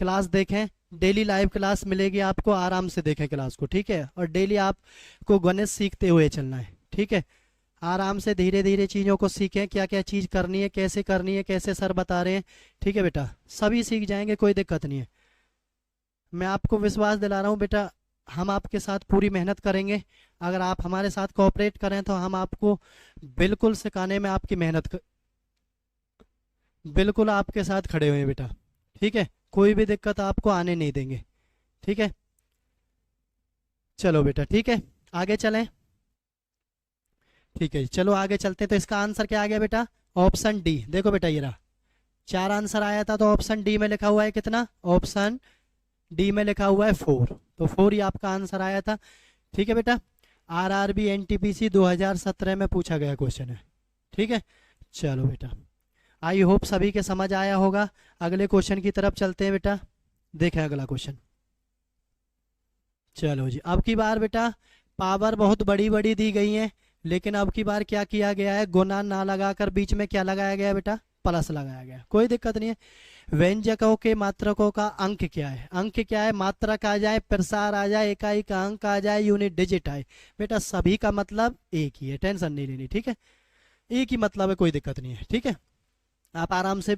क्लास देखें, डेली लाइव क्लास मिलेगी आपको, आराम से देखें क्लास को, ठीक है। और डेली आपको गणित सीखते हुए चलना है, ठीक है। आराम से धीरे धीरे चीज़ों को सीखें, क्या क्या चीज़ करनी है, कैसे सर बता रहे हैं, ठीक है बेटा, सभी सीख जाएंगे, कोई दिक्कत नहीं है। मैं आपको विश्वास दिला रहा हूँ बेटा, हम आपके साथ पूरी मेहनत करेंगे, अगर आप हमारे साथ कोऑपरेट करें तो हम आपको बिल्कुल सिखाने में आपकी बिल्कुल आपके साथ खड़े हुए हैं बेटा, ठीक है। कोई भी दिक्कत आपको आने नहीं देंगे, ठीक है। चलो बेटा ठीक है, आगे चलें, ठीक है चलो आगे चलते हैं। तो इसका आंसर क्या आ गया बेटा ऑप्शन डी। देखो बेटा ये रहा, 4 आंसर आया था, तो ऑप्शन डी में लिखा हुआ है कितना, ऑप्शन डी में लिखा हुआ है 4, तो 4 ही आपका आंसर आया था, ठीक है बेटा। आरआरबी एनटीपीसी 2017 में पूछा गया क्वेश्चन है, ठीक है। चलो बेटा आई होप सभी के समझ आया होगा। अगले क्वेश्चन की तरफ चलते हैं बेटा, देखें अगला क्वेश्चन। चलो जी, अब की बार बेटा पावर बहुत बड़ी बड़ी दी गई है, लेकिन अब की बार क्या किया गया है, गुना ना लगाकर बीच में क्या लगाया गया है बेटा, प्लस लगाया गया, कोई दिक्कत नहीं है। व्यंजकों के मात्रकों का अंक क्या है, अंक क्या है, मात्रक आ जाए, प्रसार आ जाए, इकाई का अंक आ जाए, यूनिट डिजिट आए, बेटा सभी का मतलब एक ही है, टेंशन नहीं लेनी, ठीक है। एक ही मतलब है, कोई दिक्कत नहीं है, ठीक है। आप आराम से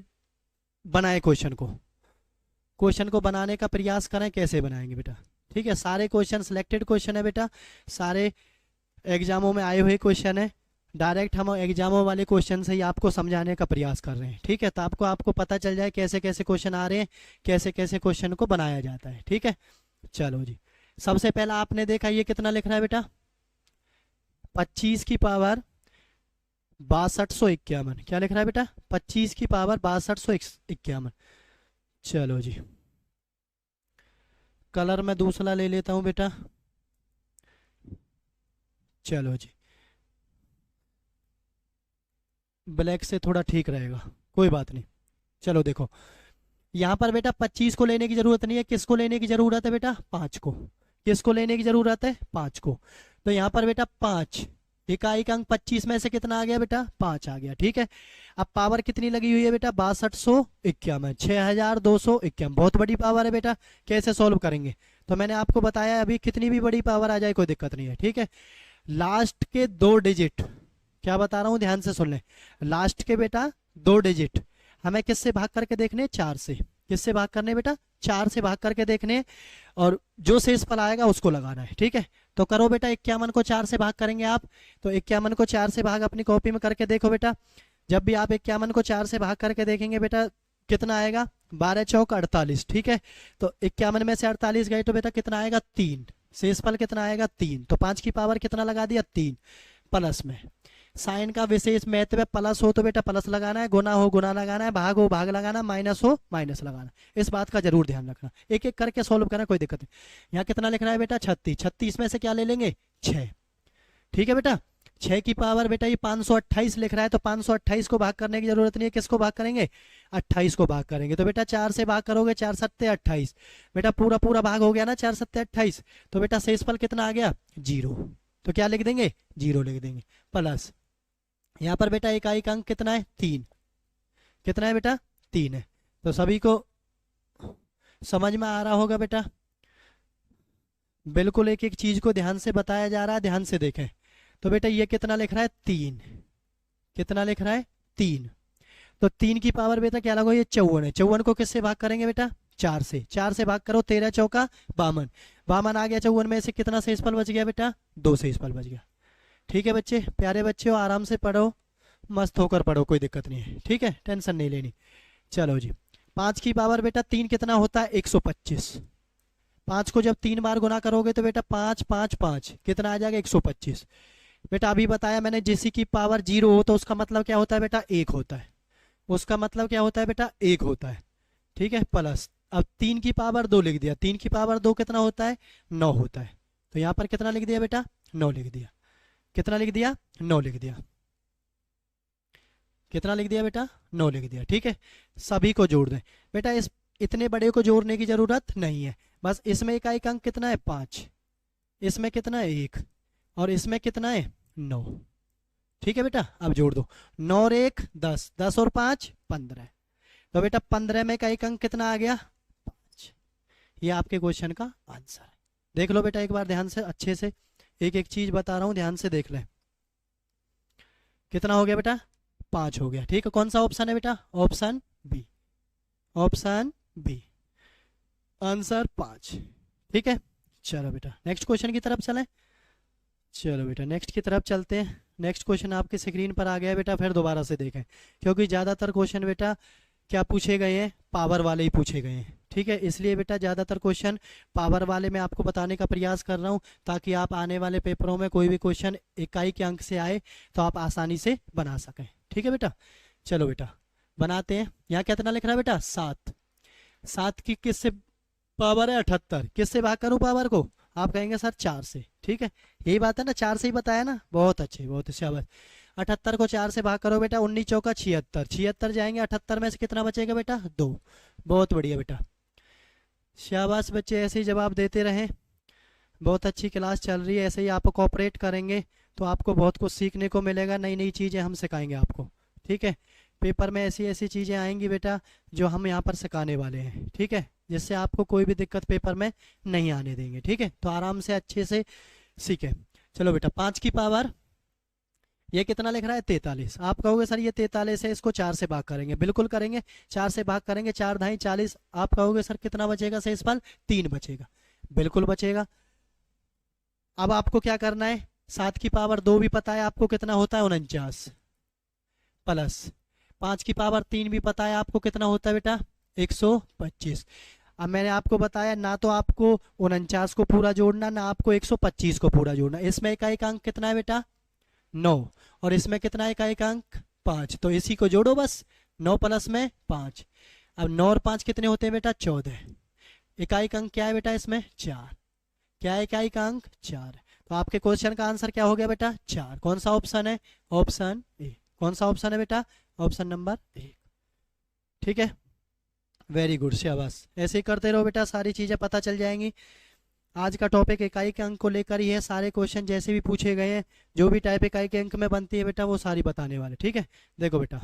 बनाए क्वेश्चन को बनाने का प्रयास करें, कैसे बनाएंगे बेटा, ठीक है। सारे क्वेश्चन सिलेक्टेड क्वेश्चन है बेटा, सारे एग्जामों में आए हुए क्वेश्चन है, डायरेक्ट हम एग्जामों वाले क्वेश्चन से ही आपको समझाने का प्रयास कर रहे हैं, ठीक है। तो आपको पता चल जाए कैसे कैसे क्वेश्चन आ रहे हैं, कैसे कैसे क्वेश्चन को बनाया जाता है, ठीक है। चलो जी, सबसे पहला आपने देखा ये कितना लिख रहा है बेटा 25 की पावर 6251, क्या लिख रहा है बेटा 25 की पावर 6251। चलो जी, कलर मैं दूसरा ले लेता हूं बेटा, चलो जी, ब्लैक से थोड़ा ठीक रहेगा, कोई बात नहीं। चलो देखो यहाँ पर बेटा 25 को लेने की जरूरत नहीं है, किसको लेने की जरूरत है बेटा 5 को, किसको लेने की जरूरत है 5 को। तो यहाँ पर बेटा 5, इकाई का अंक 25 में से कितना आ गया बेटा 5 आ गया, ठीक है। अब पावर कितनी लगी हुई है बेटा 6251, 6251, बहुत बड़ी पावर है बेटा, कैसे सॉल्व करेंगे। तो मैंने आपको बताया अभी कितनी भी बड़ी पावर आ जाए कोई दिक्कत नहीं है, ठीक है। लास्ट के 2 डिजिट, क्या बता रहा हूँ ध्यान से सुन लें, लास्ट के बेटा 2 डिजिट हमें किससे भाग करके देखने, 4 से, किससे भाग करने बेटा 4 से भाग करके देखने, और जो शेषफल आएगा उसको लगाना है, ठीक है। तो करो बेटा 51 को 4 से भाग करेंगे आप, तो 51 को 4 से भाग अपनी कॉपी में करके देखो बेटा। जब भी आप 51 को 4 से भाग करके देखेंगे बेटा कितना आएगा 12 चौक 48, ठीक है। तो 51 में से 48 गए तो बेटा कितना आएगा 3, शेषफल कितना आएगा 3, तो 5 की पावर कितना लगा दिया 3, प्लस में साइन का विशेष महत्व है, प्लस हो तो बेटा प्लस लगाना है, गुना हो गुना लगाना है, भाग हो भाग लगाना, माइनस हो माइनस लगाना, इस बात का जरूर ध्यान रखना, एक एक करके सोल्व करना, कोई दिक्कत नहीं। यहाँ कितना लिखना है बेटा 36, 36 में से क्या ले लेंगे 6, ठीक है बेटा। 6 की पावर बेटा ये 528 लिख रहा है, तो 528 को भाग करने की जरूरत नहीं है, किसको भाग करेंगे 28 को भाग करेंगे, तो बेटा 4 से भाग करोगे 4 सत्ते 28, बेटा पूरा पूरा भाग हो गया ना 4 सत्ते 28, तो बेटा शेषफल कितना आ गया 0, तो क्या लिख देंगे 0 लिख देंगे, प्लस यहाँ पर बेटा इकाई का अंक कितना है 3, कितना है बेटा 3 है। तो सभी को समझ में आ रहा होगा बेटा, बिल्कुल एक एक चीज को ध्यान से बताया जा रहा है, ध्यान से देखें। तो बेटा ये कितना लिख रहा है 3, कितना लिख रहा है 3, तो 3 की पावर बेटा क्या लगो ये 54 है, 54 को किससे भाग करेंगे बेटा 4 से भाग करो, 13 चौका 52, 52 आ गया, 54 में से कितना शेषफल बच गया बेटा, 2 शेषफल बच गया। ठीक है बच्चे, प्यारे बच्चे हो, आराम से पढ़ो, मस्त होकर पढ़ो, कोई दिक्कत नहीं है, ठीक है, टेंशन नहीं लेनी। चलो जी, 5 की पावर बेटा 3 कितना होता है, 125। 5 को जब 3 बार गुना करोगे तो बेटा 5 5 5 कितना आ जाएगा, 125। बेटा अभी बताया मैंने, जिसी की पावर 0 हो तो उसका मतलब क्या होता है बेटा, 1 होता है, उसका मतलब क्या होता है बेटा, 1 होता है, ठीक है, प्लस अब 3 की पावर 2 लिख दिया, 3 की पावर 2 कितना होता है, 9 होता है, तो यहाँ पर कितना लिख दिया बेटा, 9 लिख दिया, कितना लिख दिया, 9 लिख दिया, कितना लिख दिया बेटा, 9 लिख दिया, ठीक है। सभी को जोड़ दें बेटा, इस इतने बड़े को जोड़ने की जरूरत नहीं है, बस इसमें इकाई अंक कितना है, 5, इसमें कितना है, 1, और इसमें कितना है, 9, ठीक है बेटा। अब जोड़ दो, 9 और 1 10, 10 और 5 15, तो बेटा 15 में इकाई अंक कितना आ गया, 5। ये आपके क्वेश्चन का आंसर है। देख लो बेटा एक बार ध्यान से, अच्छे से, एक एक चीज बता रहा हूँ, ध्यान से देख लें। कितना हो गया बेटा, 5 हो गया, ठीक है। कौन सा ऑप्शन है बेटा, option B, option B, answer 5, ठीक है। चलो बेटा नेक्स्ट क्वेश्चन की तरफ चलें। चलो बेटा नेक्स्ट की तरफ चलते हैं। नेक्स्ट क्वेश्चन आपकी स्क्रीन पर आ गया बेटा, फिर दोबारा से देखें, क्योंकि ज़्यादातर क्वेश्चन बेटा क्या पूछे गए हैं, पावर वाले ही पूछे गए हैं, ठीक है, इसलिए बेटा ज़्यादातर क्वेश्चन पावर वाले मैं आपको बताने का प्रयास कर रहा हूँ, ताकि आप आने वाले पेपरों में कोई भी क्वेश्चन इकाई के अंक से आए तो आप आसानी से बना सकें, ठीक है बेटा। चलो बेटा बनाते हैं। यहाँ कितना लिख रहा है बेटा, 7, 7 की किससे पावर है, 78, किससे भाग करूँ पावर को, आप कहेंगे सर 4 से, ठीक है, यही बात है ना, 4 से ही बताया ना, बहुत अच्छे, बहुत अच्छे। शाबाश, 78 को 4 से भाग करो बेटा, 19 चौका 76, 76 जाएंगे, 78 में से कितना बचेगा बेटा, 2, बहुत बढ़िया बेटा, शाबाश बच्चे, ऐसे ही जवाब देते रहें, बहुत अच्छी क्लास चल रही है, ऐसे ही आप कोऑपरेट करेंगे तो आपको बहुत कुछ सीखने को मिलेगा, नई नई चीज़ें हम सिखाएंगे आपको, ठीक है। पेपर में ऐसी ऐसी चीज़ें आएंगी बेटा जो हम यहाँ पर सिखाने वाले हैं, ठीक है, जिससे आपको कोई भी दिक्कत पेपर में नहीं आने देंगे, ठीक है, तो आराम से अच्छे से सीखें। चलो बेटा 5 की पावर, ये कितना लिख रहा है, 43, आप कहोगे सर ये 43 है, इसको 4 से भाग करेंगे, बिल्कुल करेंगे, 4 से भाग करेंगे, 4 ढाई 40, आप कहोगे सर कितना बचेगा शेषफल, 3 बचेगा, बिल्कुल बचेगा। अब आपको क्या करना है, 7 की पावर 2 भी पता है आपको कितना होता है, 49, प्लस 5 की पावर 3 भी पता है आपको कितना होता है बेटा, 125। अब मैंने आपको बताया ना, तो आपको 49 को पूरा जोड़ना, ना आपको 125 को पूरा जोड़ना, इसमें इकाई अंक कितना है बेटा, 9, और इसमें कितना है इकाई अंक, 5, तो इसी को जोड़ो बस, 9 प्लस में 5। अब 9 और 5 कितने होते हैं बेटा, 14, इकाई अंक क्या है बेटा इसमें, 4, क्या है इकाई का अंक, 4, तो आपके क्वेश्चन का आंसर क्या हो गया बेटा, 4। कौन सा ऑप्शन है, ऑप्शन ए, कौन सा ऑप्शन है बेटा, ऑप्शन नंबर 1, ठीक है, वेरी गुड, शाबाश, ऐसे ही करते रहो बेटा, सारी चीज़ें पता चल जाएंगी। आज का टॉपिक इकाई के अंक को लेकर ही है, सारे क्वेश्चन जैसे भी पूछे गए हैं, जो भी टाइप इकाई के अंक में बनती है बेटा वो सारी बताने वाले, ठीक है। देखो बेटा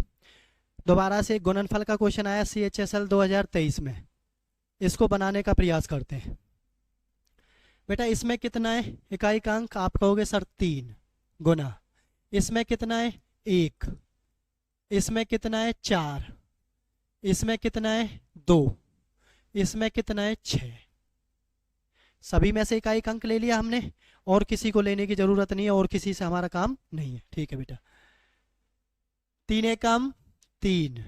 दोबारा से गुणनफल का क्वेश्चन आया CHSL 2023 में, इसको बनाने का प्रयास करते हैं। बेटा इसमें कितना है इकाई का अंक, आप कहोगे सर 3 गुना, इसमें कितना है 1, इसमें कितना है 4, इसमें कितना है 2, इसमें कितना है 6, सभी में से इकाई अंक ले लिया हमने, और किसी को लेने की जरूरत नहीं है, और किसी से हमारा काम नहीं है, ठीक है बेटा। 3 एकम 3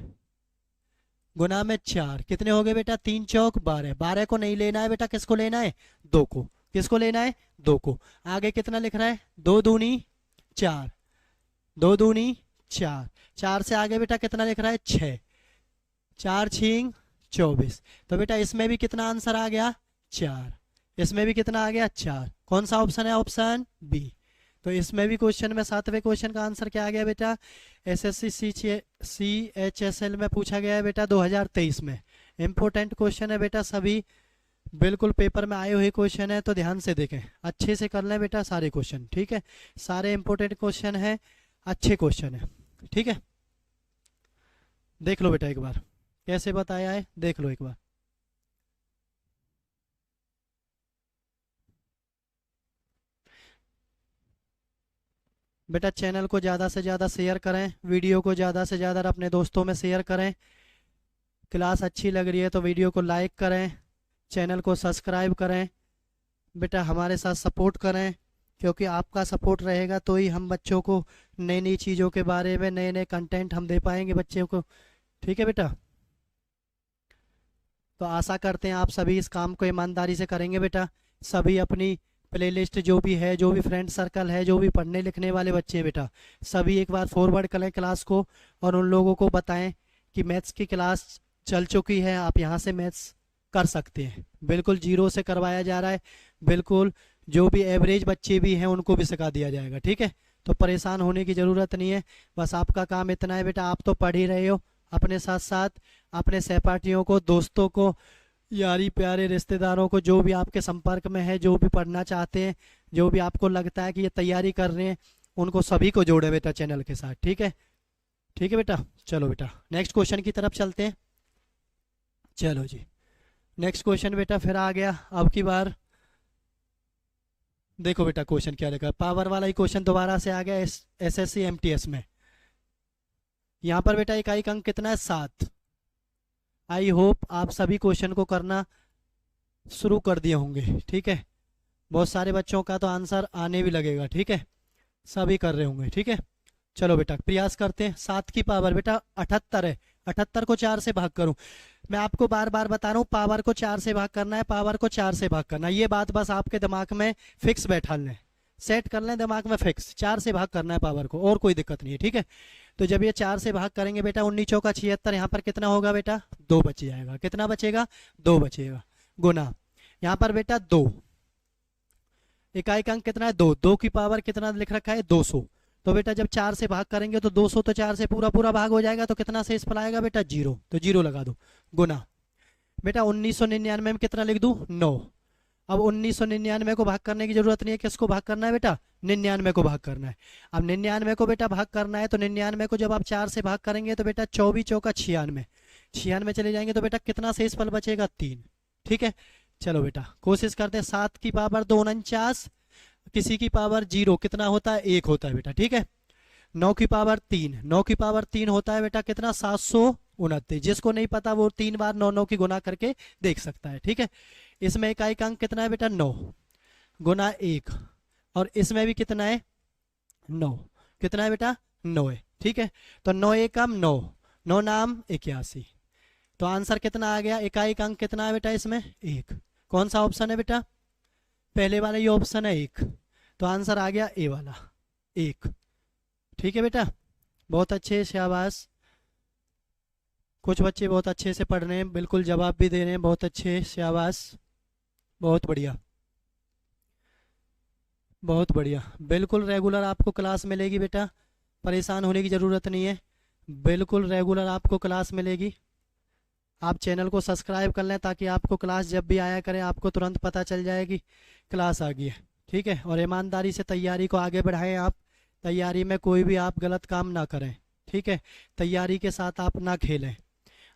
गुना में 4, कितने हो गए बेटा, 3 चौक 12, 12 को नहीं लेना है बेटा, किसको लेना है, 2 को, किसको लेना है, 2 को। आगे कितना लिख रहा है, 2 दूनी 4, 2 दूनी 4, 4 से आगे बेटा कितना लिख रहा है, 6, 4 छींग 24, तो बेटा इसमें भी कितना आंसर आ गया, 4, इसमें भी कितना आ गया, 4। कौन सा ऑप्शन है, ऑप्शन बी। तो इसमें भी क्वेश्चन में 7वें क्वेश्चन का आंसर क्या आ गया बेटा, SSC CHSL में पूछा गया है बेटा 2023 में, इंपॉर्टेंट क्वेश्चन है बेटा, सभी बिल्कुल पेपर में आए हुए क्वेश्चन है, तो ध्यान से देखें, अच्छे से कर लें बेटा सारे क्वेश्चन, ठीक है, सारे इंपॉर्टेंट क्वेश्चन है, अच्छे क्वेश्चन है, ठीक है। देख लो बेटा एक बार कैसे बताया है, देख लो एक बार। बेटा चैनल को ज़्यादा से ज़्यादा शेयर करें, वीडियो को ज़्यादा से ज़्यादा अपने दोस्तों में शेयर करें, क्लास अच्छी लग रही है तो वीडियो को लाइक करें, चैनल को सब्सक्राइब करें, बेटा हमारे साथ सपोर्ट करें, क्योंकि आपका सपोर्ट रहेगा तो ही हम बच्चों को नई नई चीज़ों के बारे में नए नए कंटेंट हम दे पाएंगे बच्चों को। ठीक है बेटा, तो आशा करते हैं आप सभी इस काम को ईमानदारी से करेंगे बेटा। सभी अपनी प्लेलिस्ट जो भी है, जो भी फ्रेंड सर्कल है, जो भी पढ़ने लिखने वाले बच्चे हैं बेटा, सभी एक बार फॉरवर्ड करें क्लास को और उन लोगों को बताएं कि मैथ्स की क्लास चल चुकी है, आप यहाँ से मैथ्स कर सकते हैं। बिल्कुल जीरो से करवाया जा रहा है, बिल्कुल जो भी एवरेज बच्चे भी हैं उनको भी सिखा दिया जाएगा। ठीक है, तो परेशान होने की ज़रूरत नहीं है, बस आपका काम इतना है बेटा, आप तो पढ़ ही रहे हो, अपने साथ साथ अपने सहपाठियों को, दोस्तों को, यारी प्यारे रिश्तेदारों को, जो भी आपके संपर्क में है, जो भी पढ़ना चाहते हैं, जो भी आपको लगता है कि ये तैयारी कर रहे हैं, उनको सभी को जोड़े बेटा चैनल के साथ। ठीक है, ठीक है बेटा। चलो बेटा नेक्स्ट क्वेश्चन की तरफ चलते हैं। चलो जी, नेक्स्ट क्वेश्चन बेटा फिर आ गया। अब की बार देखो बेटा क्वेश्चन क्या लिखा, पावर वाला ही क्वेश्चन दोबारा से आ गया एसएससी एमटीएस में। यहाँ पर बेटा इकाई अंक कितना है? 7। आई होप आप सभी क्वेश्चन को करना शुरू कर दिए होंगे। ठीक है, बहुत सारे बच्चों का तो आंसर आने भी लगेगा। ठीक है, सभी कर रहे होंगे। ठीक है, चलो बेटा प्रयास करते हैं। 7 की पावर बेटा 78 है, 78 को 4 से भाग करूं। मैं आपको बार बार बता रहा हूँ, पावर को 4 से भाग करना है, पावर को 4 से भाग करना है, ये बात बस आपके दिमाग में फिक्स बैठा लें, सेट कर लें दिमाग में फिक्स। 4 से भाग करना है पावर को, और कोई दिक्कत नहीं है। ठीक है, तो जब ये 4 से भाग करेंगे बेटा 19 चौका 76, यहाँ पर कितना होगा बेटा? 2 बच जाएगा। कितना बचेगा? 2 बचेगा। गुना यहाँ पर बेटा 2, इकाई का अंक कितना है? 2। 2 की पावर कितना लिख रखा है? 200। तो बेटा जब 4 से भाग करेंगे तो 200 तो 4 से पूरा पूरा भाग हो जाएगा, तो कितना शेष आएगा बेटा? 0। तो 0 लगा दो। गुना बेटा 1999 में कितना लिख दूं? 9। अब 1999 को भाग करने की जरूरत नहीं है, किसको भाग करना है बेटा? 99 को भाग करना है। अब 99 को बेटा भाग करना है, तो 99 को जब आप 4 से भाग करेंगे तो बेटा 24 चौका 96, 96 चले जाएंगे तो बेटा कितना शेष फल बचेगा? 3। ठीक है, चलो बेटा कोशिश करते हैं। 7 की पावर 2 49, किसी की पावर 0 कितना होता है? 1 होता है बेटा। ठीक है, 9 की पावर 3, 9 की पावर 3 होता है बेटा कितना? 729। जिसको नहीं पता वो 3 बार 9 9 की गुना करके देख सकता है। ठीक है, इसमें इकाई का अंक कितना है बेटा? 9 गुना 1, और इसमें भी कितना है? 9। कितना है बेटा? 9 है। ठीक है, तो 9 एकम 9, 9 नाम 81। तो आंसर कितना आ गया? इकाई का अंक कितना है बेटा इसमें? 1। कौन सा ऑप्शन है बेटा? पहले वाला ये ऑप्शन है 1, तो आंसर आ गया ए वाला 1। ठीक है बेटा, बहुत अच्छे, शाबाश। कुछ बच्चे बहुत अच्छे से पढ़ रहे हैं, बिल्कुल जवाब भी दे रहे हैं, बहुत अच्छे, शाबाश, बहुत बढ़िया, बहुत बढ़िया। बिल्कुल रेगुलर आपको क्लास मिलेगी बेटा, परेशान होने की ज़रूरत नहीं है, बिल्कुल रेगुलर आपको क्लास मिलेगी। आप चैनल को सब्सक्राइब कर लें ताकि आपको क्लास जब भी आया करें आपको तुरंत पता चल जाएगी क्लास आ गई है। ठीक है, और ईमानदारी से तैयारी को आगे बढ़ाएं। आप तैयारी में कोई भी आप गलत काम ना करें। ठीक है, तैयारी के साथ आप ना खेलें।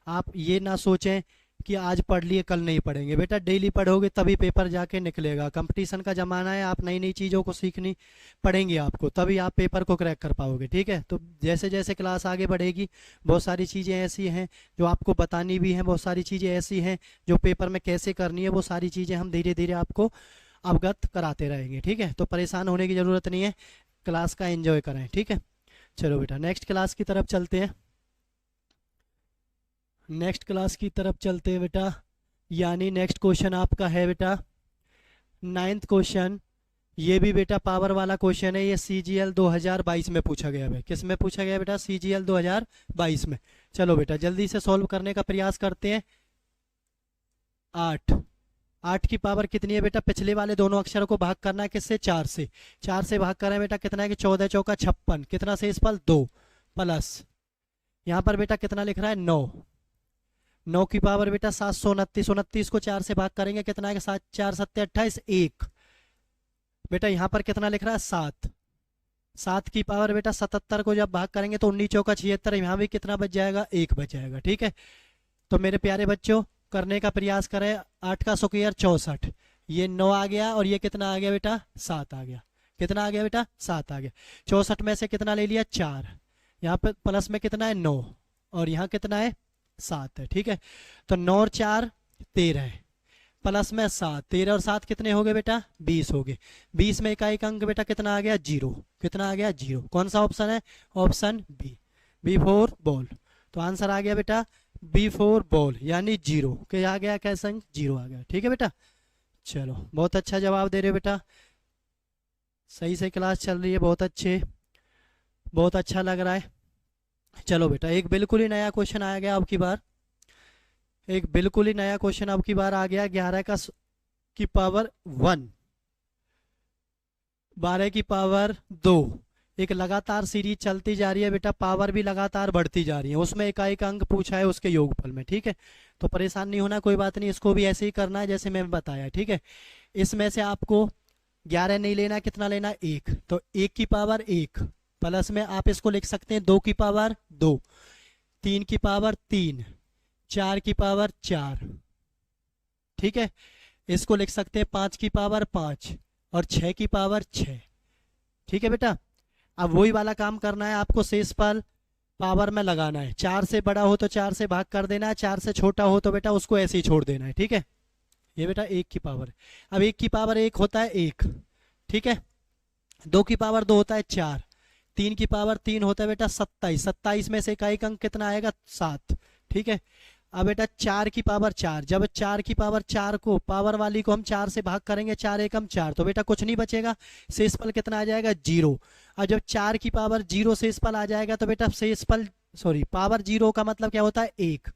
आप ये ना सोचें कि आज पढ़ लिए कल नहीं पढ़ेंगे। बेटा डेली पढ़ोगे तभी पेपर जाके निकलेगा। कंपटीशन का ज़माना है, आप नई नई चीज़ों को सीखनी पड़ेंगी आपको, तभी आप पेपर को क्रैक कर पाओगे। ठीक है, तो जैसे जैसे क्लास आगे बढ़ेगी बहुत सारी चीज़ें ऐसी हैं जो आपको बतानी भी हैं, बहुत सारी चीज़ें ऐसी हैं जो पेपर में कैसे करनी है, वो सारी चीज़ें हम धीरे धीरे आपको अवगत कराते रहेंगे। ठीक है, तो परेशान होने की ज़रूरत नहीं है, क्लास का एंजॉय करें। ठीक है, चलो बेटा नेक्स्ट क्लास की तरफ चलते हैं। नेक्स्ट क्लास की तरफ चलते हैं बेटा, यानी नेक्स्ट क्वेश्चन आपका है बेटा 9th क्वेश्चन। ये भी बेटा पावर वाला क्वेश्चन है, ये CGL 2022 में पूछा गया है। किस में पूछा गया बेटा? CGL 2022 में। चलो बेटा जल्दी से सॉल्व करने का प्रयास करते हैं। 8, 8 की पावर कितनी है बेटा? पिछले वाले दोनों अक्षरों को भाग करना है, किससे? 4 से। 4 से भाग करें बेटा कितना है कि 14 चौका 56, कितना शेष फल? 2, प्लस यहाँ पर बेटा कितना लिख रहा है? 9, 9 की पावर बेटा 729, 29 को 4 से भाग करेंगे कितना है? 7 4 7 28, 1। बेटा यहाँ पर कितना लिख रहा है? 7, 7 की पावर बेटा 77 को जब भाग करेंगे तो 19 चौका 76, यहाँ भी कितना बच जाएगा? 1 बच जाएगा। ठीक है, तो मेरे प्यारे बच्चों करने का प्रयास करें। 8 का स्क्वायर 64, ये 9 आ गया, और ये कितना आ गया बेटा? 7 आ गया। कितना आ गया बेटा? 7 आ गया। 64 में से कितना ले लिया? 4, यहाँ पर प्लस में कितना है? 9, और यहाँ कितना है? 7 है। ठीक है, तो 9 और 4 13 प्लस में 7, 13 और 7 कितने हो गए बेटा? 20 हो गए। 20 में इकाई अंक बेटा कितना आ गया? 0। कितना आ गया? 0। कौन सा ऑप्शन है? Option B, B for ball. तो आंसर आ गया बेटा बी फोर बॉल, यानी 0 के आ गया कैसा अंक? 0 आ गया। ठीक है बेटा, चलो बहुत अच्छा जवाब दे रहे हो बेटा, सही से क्लास चल रही है, बहुत अच्छे, बहुत अच्छा लग रहा है। चलो बेटा एक बिल्कुल ही नया क्वेश्चन आ गया अब की बार, एक बिल्कुल ही नया क्वेश्चन अब की बार आ गया। 11 की पावर 1, 12 की पावर 2, एक लगातार सीरीज चलती जा रही है बेटा, पावर भी लगातार बढ़ती जा रही है, उसमें इकाई का अंक पूछा है उसके योगफल में। ठीक है, तो परेशान नहीं होना, कोई बात नहीं, इसको भी ऐसे ही करना है जैसे मैं बताया। ठीक है, इसमें से आपको 11 नहीं लेना, कितना लेना? 1। तो 1 की पावर 1 प्लस में आप इसको लिख सकते हैं 2 की पावर 2, 3 की पावर 3, 4 की पावर 4। ठीक है, इसको लिख सकते हैं 5 की पावर 5 और 6 की पावर 6। ठीक है बेटा, अब वही वाला काम करना है आपको, शेषफल पावर में लगाना है। 4 से बड़ा हो तो 4 से भाग कर देना है, 4 से छोटा हो तो बेटा उसको ऐसे ही छोड़ देना है। ठीक है, ये बेटा 1 की पावर। अब 1 की पावर 1 होता है 1। ठीक है, 2 की पावर 2 होता है 4, 3 की पावर 3 होता है बेटा 27, 27 में से इकाई अंक कितना आएगा? 7। ठीक है, अब बेटा 4 की पावर 4, जब 4 की पावर 4 को पावर वाली को हम 4 से भाग करेंगे, 4 एकम 4, तो बेटा कुछ नहीं बचेगा, शेषफल कितना आ जाएगा? 0। और जब 4 की पावर 0 शेषफल आ जाएगा तो बेटा शेषफल पावर 0 का मतलब क्या होता है? 1।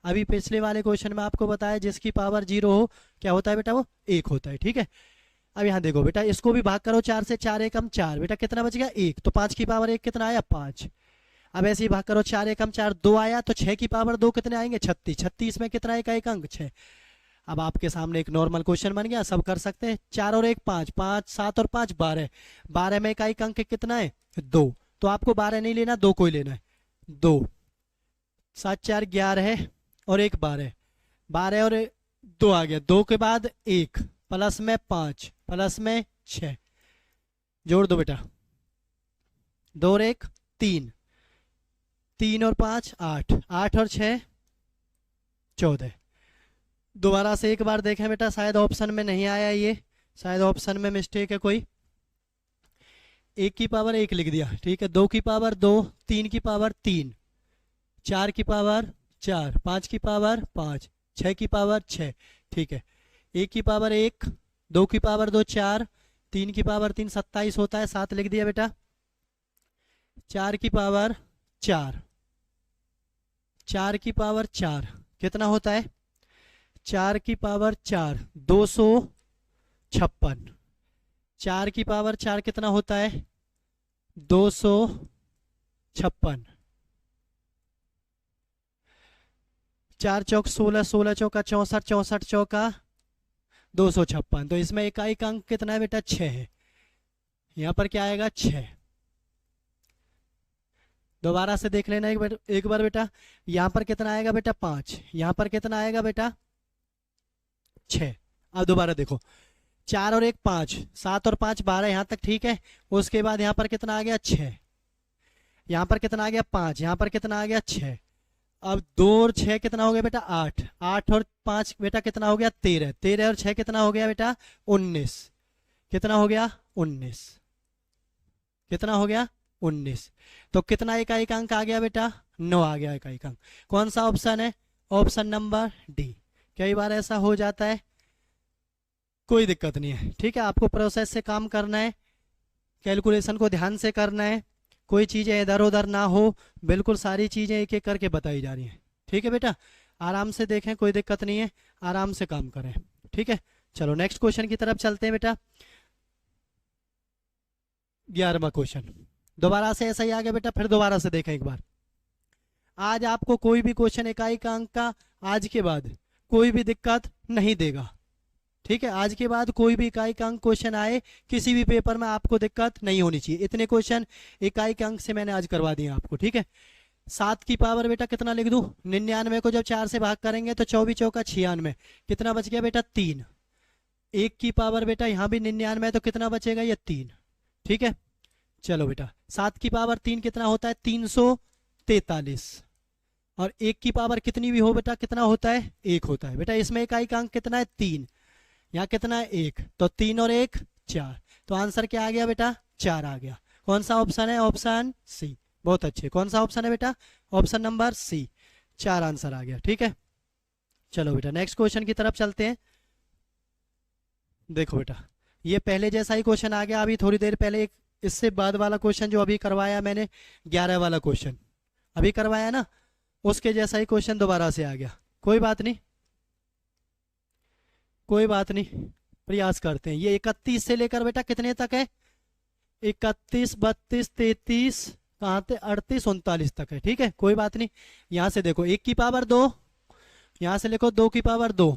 अभी पिछले वाले क्वेश्चन में आपको बताया जिसकी पावर 0 हो क्या होता है बेटा? वो 1 होता है। ठीक है, अब यहाँ देखो बेटा, इसको भी भाग करो 4 से, 4 एकम 4, बेटा कितना बच गया? 1। तो 5 की पावर 1 कितना आया? 5। अब ऐसे ही भाग करो 4 एकम 4, 2 आया, तो 6 की पावर 2 कितने आएंगे? 36, 36 में कितना एक अंक? 6। अब आपके सामने एक नॉर्मल क्वेश्चन बन गया, सब कर सकते हैं। 4 और 1 5, 5 7 और 5 12, 12 में इकाई अंक कितना है? 2। तो आपको 12 नहीं लेना, 2 को ही लेना है। 2 7 4 11 है और 1 12, 12 और 2 आ गया, 2 के बाद 1 प्लस में 5 प्लस में 6, जोड़ दो बेटा, 2 और 1 3, 3 और 5 8, 8 और 6 14। दोबारा से एक बार देखें बेटा, शायद ऑप्शन में नहीं आया ये, शायद ऑप्शन में मिस्टेक है कोई। 1 की पावर 1 लिख दिया। ठीक है, 2 की पावर 2, 3 की पावर 3, 4 की पावर 4, 5 की पावर 5, 6 की पावर 6। ठीक है, 1 की पावर 1, 2 की पावर 2 4, 3 की पावर 3 27 होता है, 7 लिख दिया बेटा। 4 की पावर 4, 4 की पावर 4 कितना होता है? 4 की पावर 4 256। 4 की पावर 4 कितना होता है? 256। 4 चौक 16, 16 चौका 64, 64 चौका 256। तो इसमें इकाई का अंक कितना है बेटा? 6 है। यहाँ पर क्या आएगा? 6। दोबारा से देख लेना एक बार बेटा, यहाँ पर कितना आएगा बेटा? 5। यहाँ पर कितना आएगा बेटा? 6। अब दोबारा देखो, 4 और 1 5, 7 और 5 12, यहाँ तक ठीक है। उसके बाद यहाँ पर कितना आ गया? 6। यहाँ पर कितना आ गया? 5। यहाँ पर कितना आ गया? 6। अब 2 और 6 कितना हो गया बेटा? 8। 8 और 5 बेटा कितना हो गया? 13। 13 और 6 कितना हो गया बेटा? 19। कितना हो गया? 19। कितना हो गया? 19। तो कितना इकाई का अंक आ गया बेटा? 9 आ गया इकाई का अंक। कौन सा ऑप्शन है? Option number D. कई बार ऐसा हो जाता है, कोई दिक्कत नहीं है। ठीक है, आपको प्रोसेस से काम करना है, कैलकुलेशन को ध्यान से करना है, कोई चीज़ें इधर उधर ना हो, बिल्कुल सारी चीज़ें एक एक करके बताई जा रही हैं। ठीक है बेटा, आराम से देखें, कोई दिक्कत नहीं है, आराम से काम करें। ठीक है, चलो नेक्स्ट क्वेश्चन की तरफ चलते हैं बेटा। 11वां क्वेश्चन दोबारा से ऐसा ही आ गया बेटा, फिर दोबारा से देखें एक बार। आज आपको कोई भी क्वेश्चन इकाई का अंक का आज के बाद कोई भी दिक्कत नहीं देगा। ठीक है, आज के बाद कोई भी इकाई का अंक क्वेश्चन आए किसी भी पेपर में आपको दिक्कत नहीं होनी चाहिए। इतने क्वेश्चन इकाई के अंक से मैंने आज करवा दिए आपको। ठीक है, 7 की पावर बेटा कितना लिख दूं? 99 को जब 4 से भाग करेंगे तो 24 चौका 96, कितना बच गया बेटा? 3। 1 की पावर बेटा यहाँ भी 99 तो कितना बचेगा? ये 3। ठीक है, चलो बेटा 7 की पावर 3 कितना होता है? 343। और 1 की पावर कितनी भी हो बेटा कितना होता है 1 होता है। बेटा इसमें इकाई का अंक कितना है 3, यहाँ कितना है 1, तो 3 और 1 4, तो आंसर क्या आ गया बेटा 4 आ गया। कौन सा ऑप्शन है? Option C. बहुत अच्छे, कौन सा ऑप्शन है बेटा? ऑप्शन नंबर सी, 4 आंसर आ गया। ठीक है, चलो बेटा नेक्स्ट क्वेश्चन की तरफ चलते हैं। देखो बेटा ये पहले जैसा ही क्वेश्चन आ गया, अभी थोड़ी देर पहले एक इससे बाद वाला क्वेश्चन जो अभी करवाया मैंने 11 वाला क्वेश्चन अभी करवाया ना, उसके जैसा ही क्वेश्चन दोबारा से आ गया। कोई बात नहीं, कोई बात नहीं, प्रयास करते हैं। ये 31 से लेकर बेटा कितने तक है? 31 32 33 कहाँ थे 38 39 तक है। ठीक है, कोई बात नहीं। यहाँ से देखो 1 की पावर 2, यहाँ से लिखो 2 की पावर 2,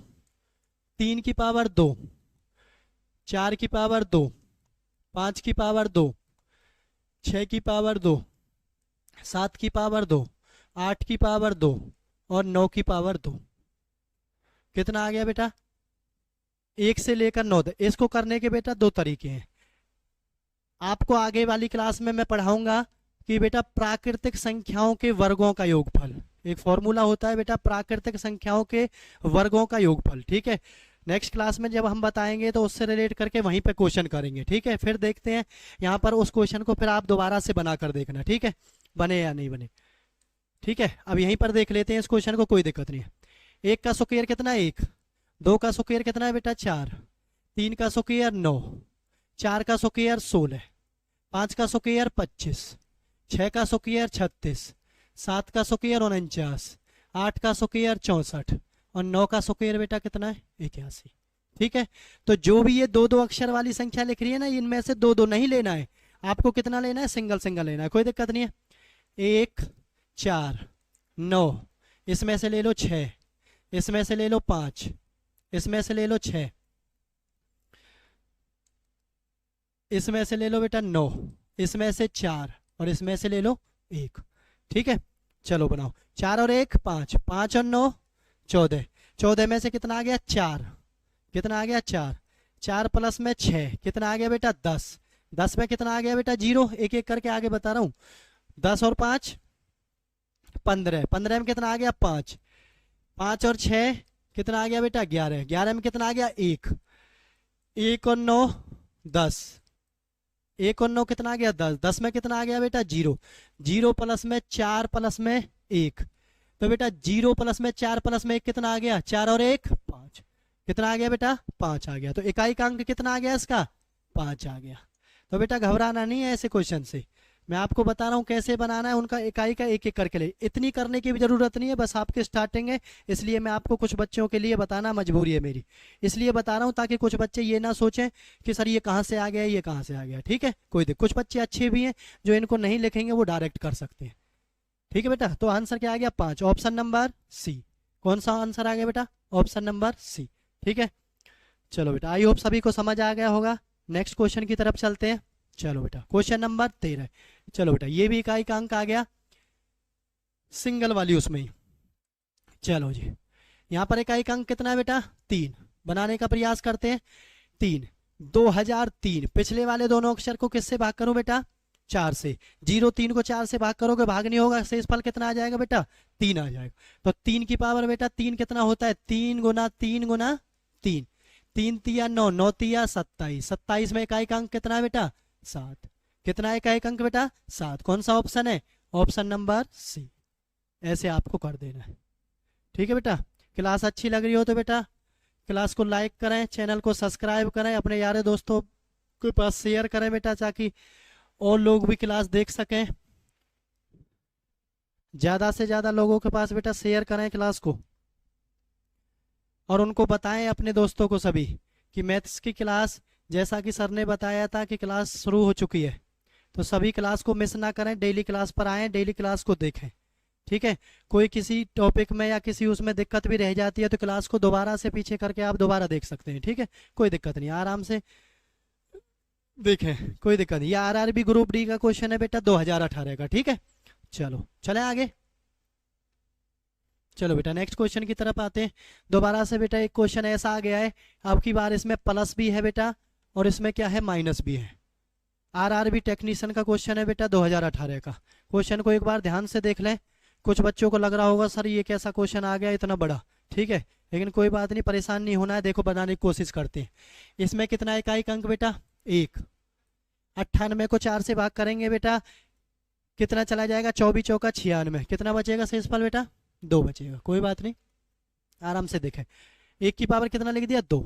3 की पावर 2, 4 की पावर 2, 5 की पावर 2, 6 की पावर 2, 7 की पावर 2, 8 की पावर 2 और 9 की पावर 2। कितना आ गया बेटा? 1 से लेकर 9 तक। इसको करने के बेटा 2 तरीके हैं। आपको आगे वाली क्लास में मैं पढ़ाऊंगा कि बेटा प्राकृतिक संख्याओं के वर्गों का योगफल, एक फॉर्मूला होता है बेटा प्राकृतिक संख्याओं के वर्गों का योगफल। ठीक है, नेक्स्ट क्लास में जब हम बताएंगे तो उससे रिलेट करके वहीं पे क्वेश्चन करेंगे। ठीक है, फिर देखते हैं यहाँ पर उस क्वेश्चन को फिर आप दोबारा से बना कर देखना। ठीक है, बने या नहीं बने। ठीक है, अब यहीं पर देख लेते हैं इस क्वेश्चन को, कोई दिक्कत नहीं है। 1 का स्क्वायर कितना है 1, 2 का स्क्वायर कितना है बेटा 4, 3 का स्क्वायर 9, 4 का स्क्वायर 16, 5 का स्क्वायर 25, 6 का स्क्वायर 36, 7 का स्क्वायर 49, 8 का स्क्वायर 64 और 9 का स्क्वायर बेटा कितना है 81। ठीक है, तो जो भी ये 2-2 अक्षर वाली संख्या लिख रही है ना, इनमें से 2-2 नहीं लेना है आपको। कितना लेना है? सिंगल सिंगल लेना है, कोई दिक्कत नहीं है। 1 4 9, इसमें से ले लो 6, इसमें से ले लो 5, इसमें से ले लो 6, इसमें से ले लो बेटा 9, इसमें से 4 और इसमें से ले लो 1। ठीक है, चलो बनाओ। 4 और 1 5, 5 और 9 14, 14 में से कितना आ गया 4, कितना आ गया 4, 4 प्लस में 6 कितना आ गया बेटा 10, 10 में कितना आ गया बेटा 0, एक एक करके आगे बता रहा हूँ। 10 और 5 15, 15 में कितना आ गया 5, 5 और 6 कितना आ गया बेटा 11, 11 में कितना आ गया 1, 1 और 9 10, 1 और 9 कितना आ गया 10, 10 में कितना आ गया बेटा 0, 0 प्लस में 4 प्लस में 1, तो बेटा 0 प्लस में 4 प्लस में 1 कितना आ गया 4 और 1 5, कितना आ गया बेटा 5 आ गया। तो इकाई का अंक कितना आ गया इसका 5 आ गया। तो बेटा घबराना नहीं है ऐसे क्वेश्चन से, मैं आपको बता रहा हूँ कैसे बनाना है उनका इकाई का एक एक करके ले। इतनी करने की भी जरूरत नहीं है, बस आपकी स्टार्टिंग है, इसलिए मैं आपको कुछ बच्चों के लिए बताना मजबूरी है मेरी, इसलिए बता रहा हूँ ताकि कुछ बच्चे ये ना सोचें कि सर ये कहाँ से आ गया ये कहाँ से आ गया। ठीक है, कोई देख कुछ बच्चे अच्छे भी हैं जो इनको नहीं लिखेंगे वो डायरेक्ट कर सकते हैं। ठीक है बेटा, तो आंसर क्या आ गया 5, ऑप्शन नंबर सी। कौन सा आंसर आ गया बेटा? Option number C. ठीक है, चलो बेटा आई होप सभी को समझ आ गया होगा। नेक्स्ट क्वेश्चन की तरफ चलते हैं। चलो बेटा क्वेश्चन नंबर 13। चलो बेटा ये भी इकाई का अंक आ गया सिंगल वाली उसमें ही। चलो जी यहाँ पर इकाई का अंक कितना है बेटा 3, बनाने का प्रयास करते हैं। 3 2003, पिछले वाले दोनों अक्षर को किससे भाग करूं बेटा 4 से। 0 3 को 4 से भाग करोगे भाग नहीं होगा, शेषफल कितना आ जाएगा बेटा 3 आ जाएगा। तो 3 की पावर बेटा 3 कितना होता है 3 गुना 3 गुना 3, 3 तिया 9, 9 तिया 27, 27 में इकाई का अंक कितना है बेटा 7, कितना है इकाई का अंक बेटा 7। कौन सा ऑप्शन है? Option number C. ऐसे आपको कर देना है। ठीक है बेटा, क्लास अच्छी लग रही हो तो बेटा क्लास को लाइक करें, चैनल को सब्सक्राइब करें, अपने यार दोस्तों के पास शेयर करें बेटा ताकि और लोग भी क्लास देख सकें। ज़्यादा से ज़्यादा लोगों के पास बेटा शेयर करें क्लास को और उनको बताएं अपने दोस्तों को सभी कि मैथ्स की क्लास जैसा कि सर ने बताया था कि क्लास शुरू हो चुकी है, तो सभी क्लास को मिस ना करें, डेली क्लास पर आएँ, डेली क्लास को देखें। ठीक है, कोई किसी टॉपिक में या किसी उसमें दिक्कत भी रह जाती है तो क्लास को दोबारा से पीछे करके आप दोबारा देख सकते हैं। ठीक है, कोई दिक्कत नहीं, आराम से देखें, कोई दिक्कत नहीं। ये आरआरबी ग्रुप डी का क्वेश्चन है बेटा 2018 का। ठीक है, चलो चले आगे। चलो बेटा नेक्स्ट क्वेश्चन की तरफ आते हैं। दोबारा से बेटा एक क्वेश्चन ऐसा आ गया है, अब की बार इसमें प्लस भी है बेटा और इसमें क्या है माइनस भी है। आरआरबी टेक्नीशियन का क्वेश्चन है बेटा 2018 का। क्वेश्चन को एक बार ध्यान से देख लें। कुछ बच्चों को लग रहा होगा सर ये कैसा क्वेश्चन आ गया इतना बड़ा, ठीक है, लेकिन कोई बात नहीं, परेशान नहीं होना है। देखो बनाने की कोशिश करते हैं। इसमें कितना इकाई अंक बेटा, 1। 98 को 4 से भाग करेंगे बेटा, कितना चला जाएगा, 24 चौका 96, कितना बचेगा शेषफल बेटा, 2 बचेगा। कोई बात नहीं, आराम से देखें। 1 की पावर कितना लिख दिया, 2।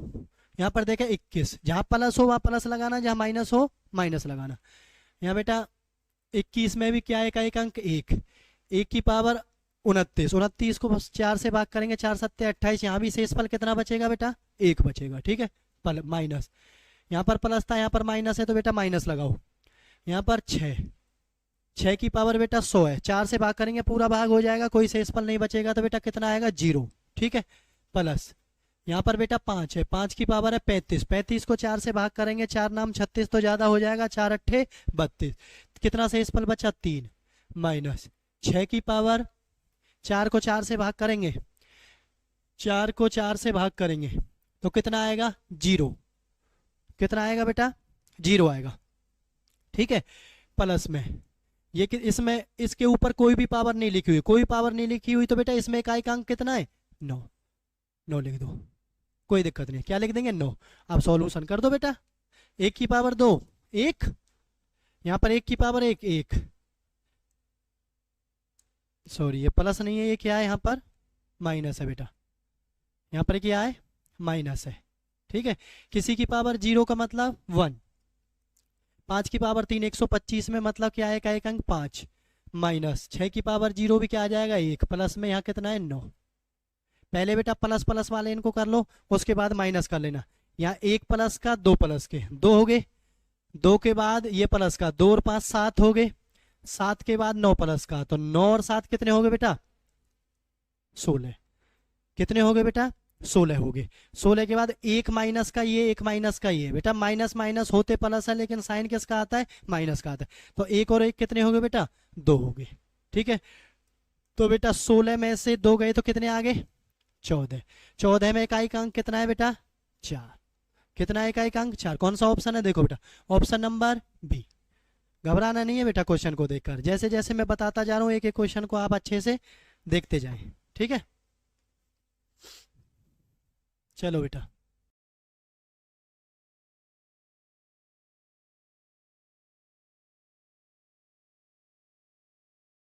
यहाँ पर देखें 21, जहाँ प्लस हो वहाँ प्लस लगाना, जहाँ माइनस हो माइनस लगाना। यहाँ बेटा 21 में भी क्या है इकाई अंक, 1। 1 की पावर 29, 29 को बस 4 से भाग करेंगे, 4 सत्ते 28, यहाँ भी शेषफल कितना बचेगा बेटा, 1 बचेगा, ठीक है। माइनस, यहाँ पर प्लस था यहाँ पर माइनस है तो बेटा माइनस लगाओ। यहाँ पर 6 की पावर बेटा 100 है, 4 से भाग करेंगे पूरा भाग हो जाएगा, कोई शेषफल नहीं बचेगा तो बेटा कितना आएगा, 0, ठीक है। प्लस यहाँ पर बेटा 5 है, 5 की पावर है 35, 35 को 4 से भाग करेंगे, 4 नाम 36 तो ज़्यादा हो जाएगा, 4 अट्ठे 32, कितना शेषफल बचा, 3। माइनस 6 की पावर 4 को 4 से भाग करेंगे, 4 को 4 से भाग करेंगे तो कितना आएगा, 0, कितना आएगा बेटा, 0 आएगा, ठीक है। प्लस में ये कि इसमें इसके ऊपर कोई भी पावर नहीं लिखी हुई, कोई पावर नहीं लिखी हुई तो बेटा इसमें इकाई अंक कितना है, 9। 9 लिख दो, कोई दिक्कत नहीं, क्या लिख देंगे, 9। अब सॉल्यूशन कर दो बेटा। 1 की पावर 2 1, यहाँ पर 1 की पावर 1 1, सॉरी ये प्लस नहीं है, ये क्या है यहाँ पर माइनस है बेटा, यहाँ पर क्या है माइनस है, ठीक है। किसी की पावर 0 का मतलब 1। 5 की पावर 3 125 में मतलब क्या है, इकाई अंक 5। माइनस 6 की पावर 0 भी क्या आ जाएगा, 1। प्लस में यहाँ कितना है, 9। पहले बेटा प्लस प्लस वाले इनको कर लो, उसके बाद माइनस कर लेना। यहाँ 1 प्लस का 2 प्लस के 2 हो गए, 2 के बाद ये प्लस का 2 और 5 7 हो गए, 7 के बाद 9 प्लस का, तो 9 और 7 कितने हो गए बेटा, 16। कितने हो गए बेटा, 16 हो गए। 16 के बाद 1 माइनस का ये, 1 माइनस का ये, बेटा माइनस माइनस होते प्लस है लेकिन साइन किसका आता है, माइनस का आता है, तो 1 और 1 कितने हो गए बेटा, 2 हो गए, ठीक है। तो बेटा 16 में से 2 गए तो कितने आ गए, 14। 14 में इकाई अंक कितना है बेटा, 4। कितना है इकाई अंक, 4। कौन सा ऑप्शन है, देखो बेटा ऑप्शन नंबर बी। घबराना नहीं है बेटा क्वेश्चन को देखकर, जैसे जैसे मैं बताता जा रहा हूँ एक एक क्वेश्चन को आप अच्छे से देखते जाएं, ठीक है। चलो बेटा।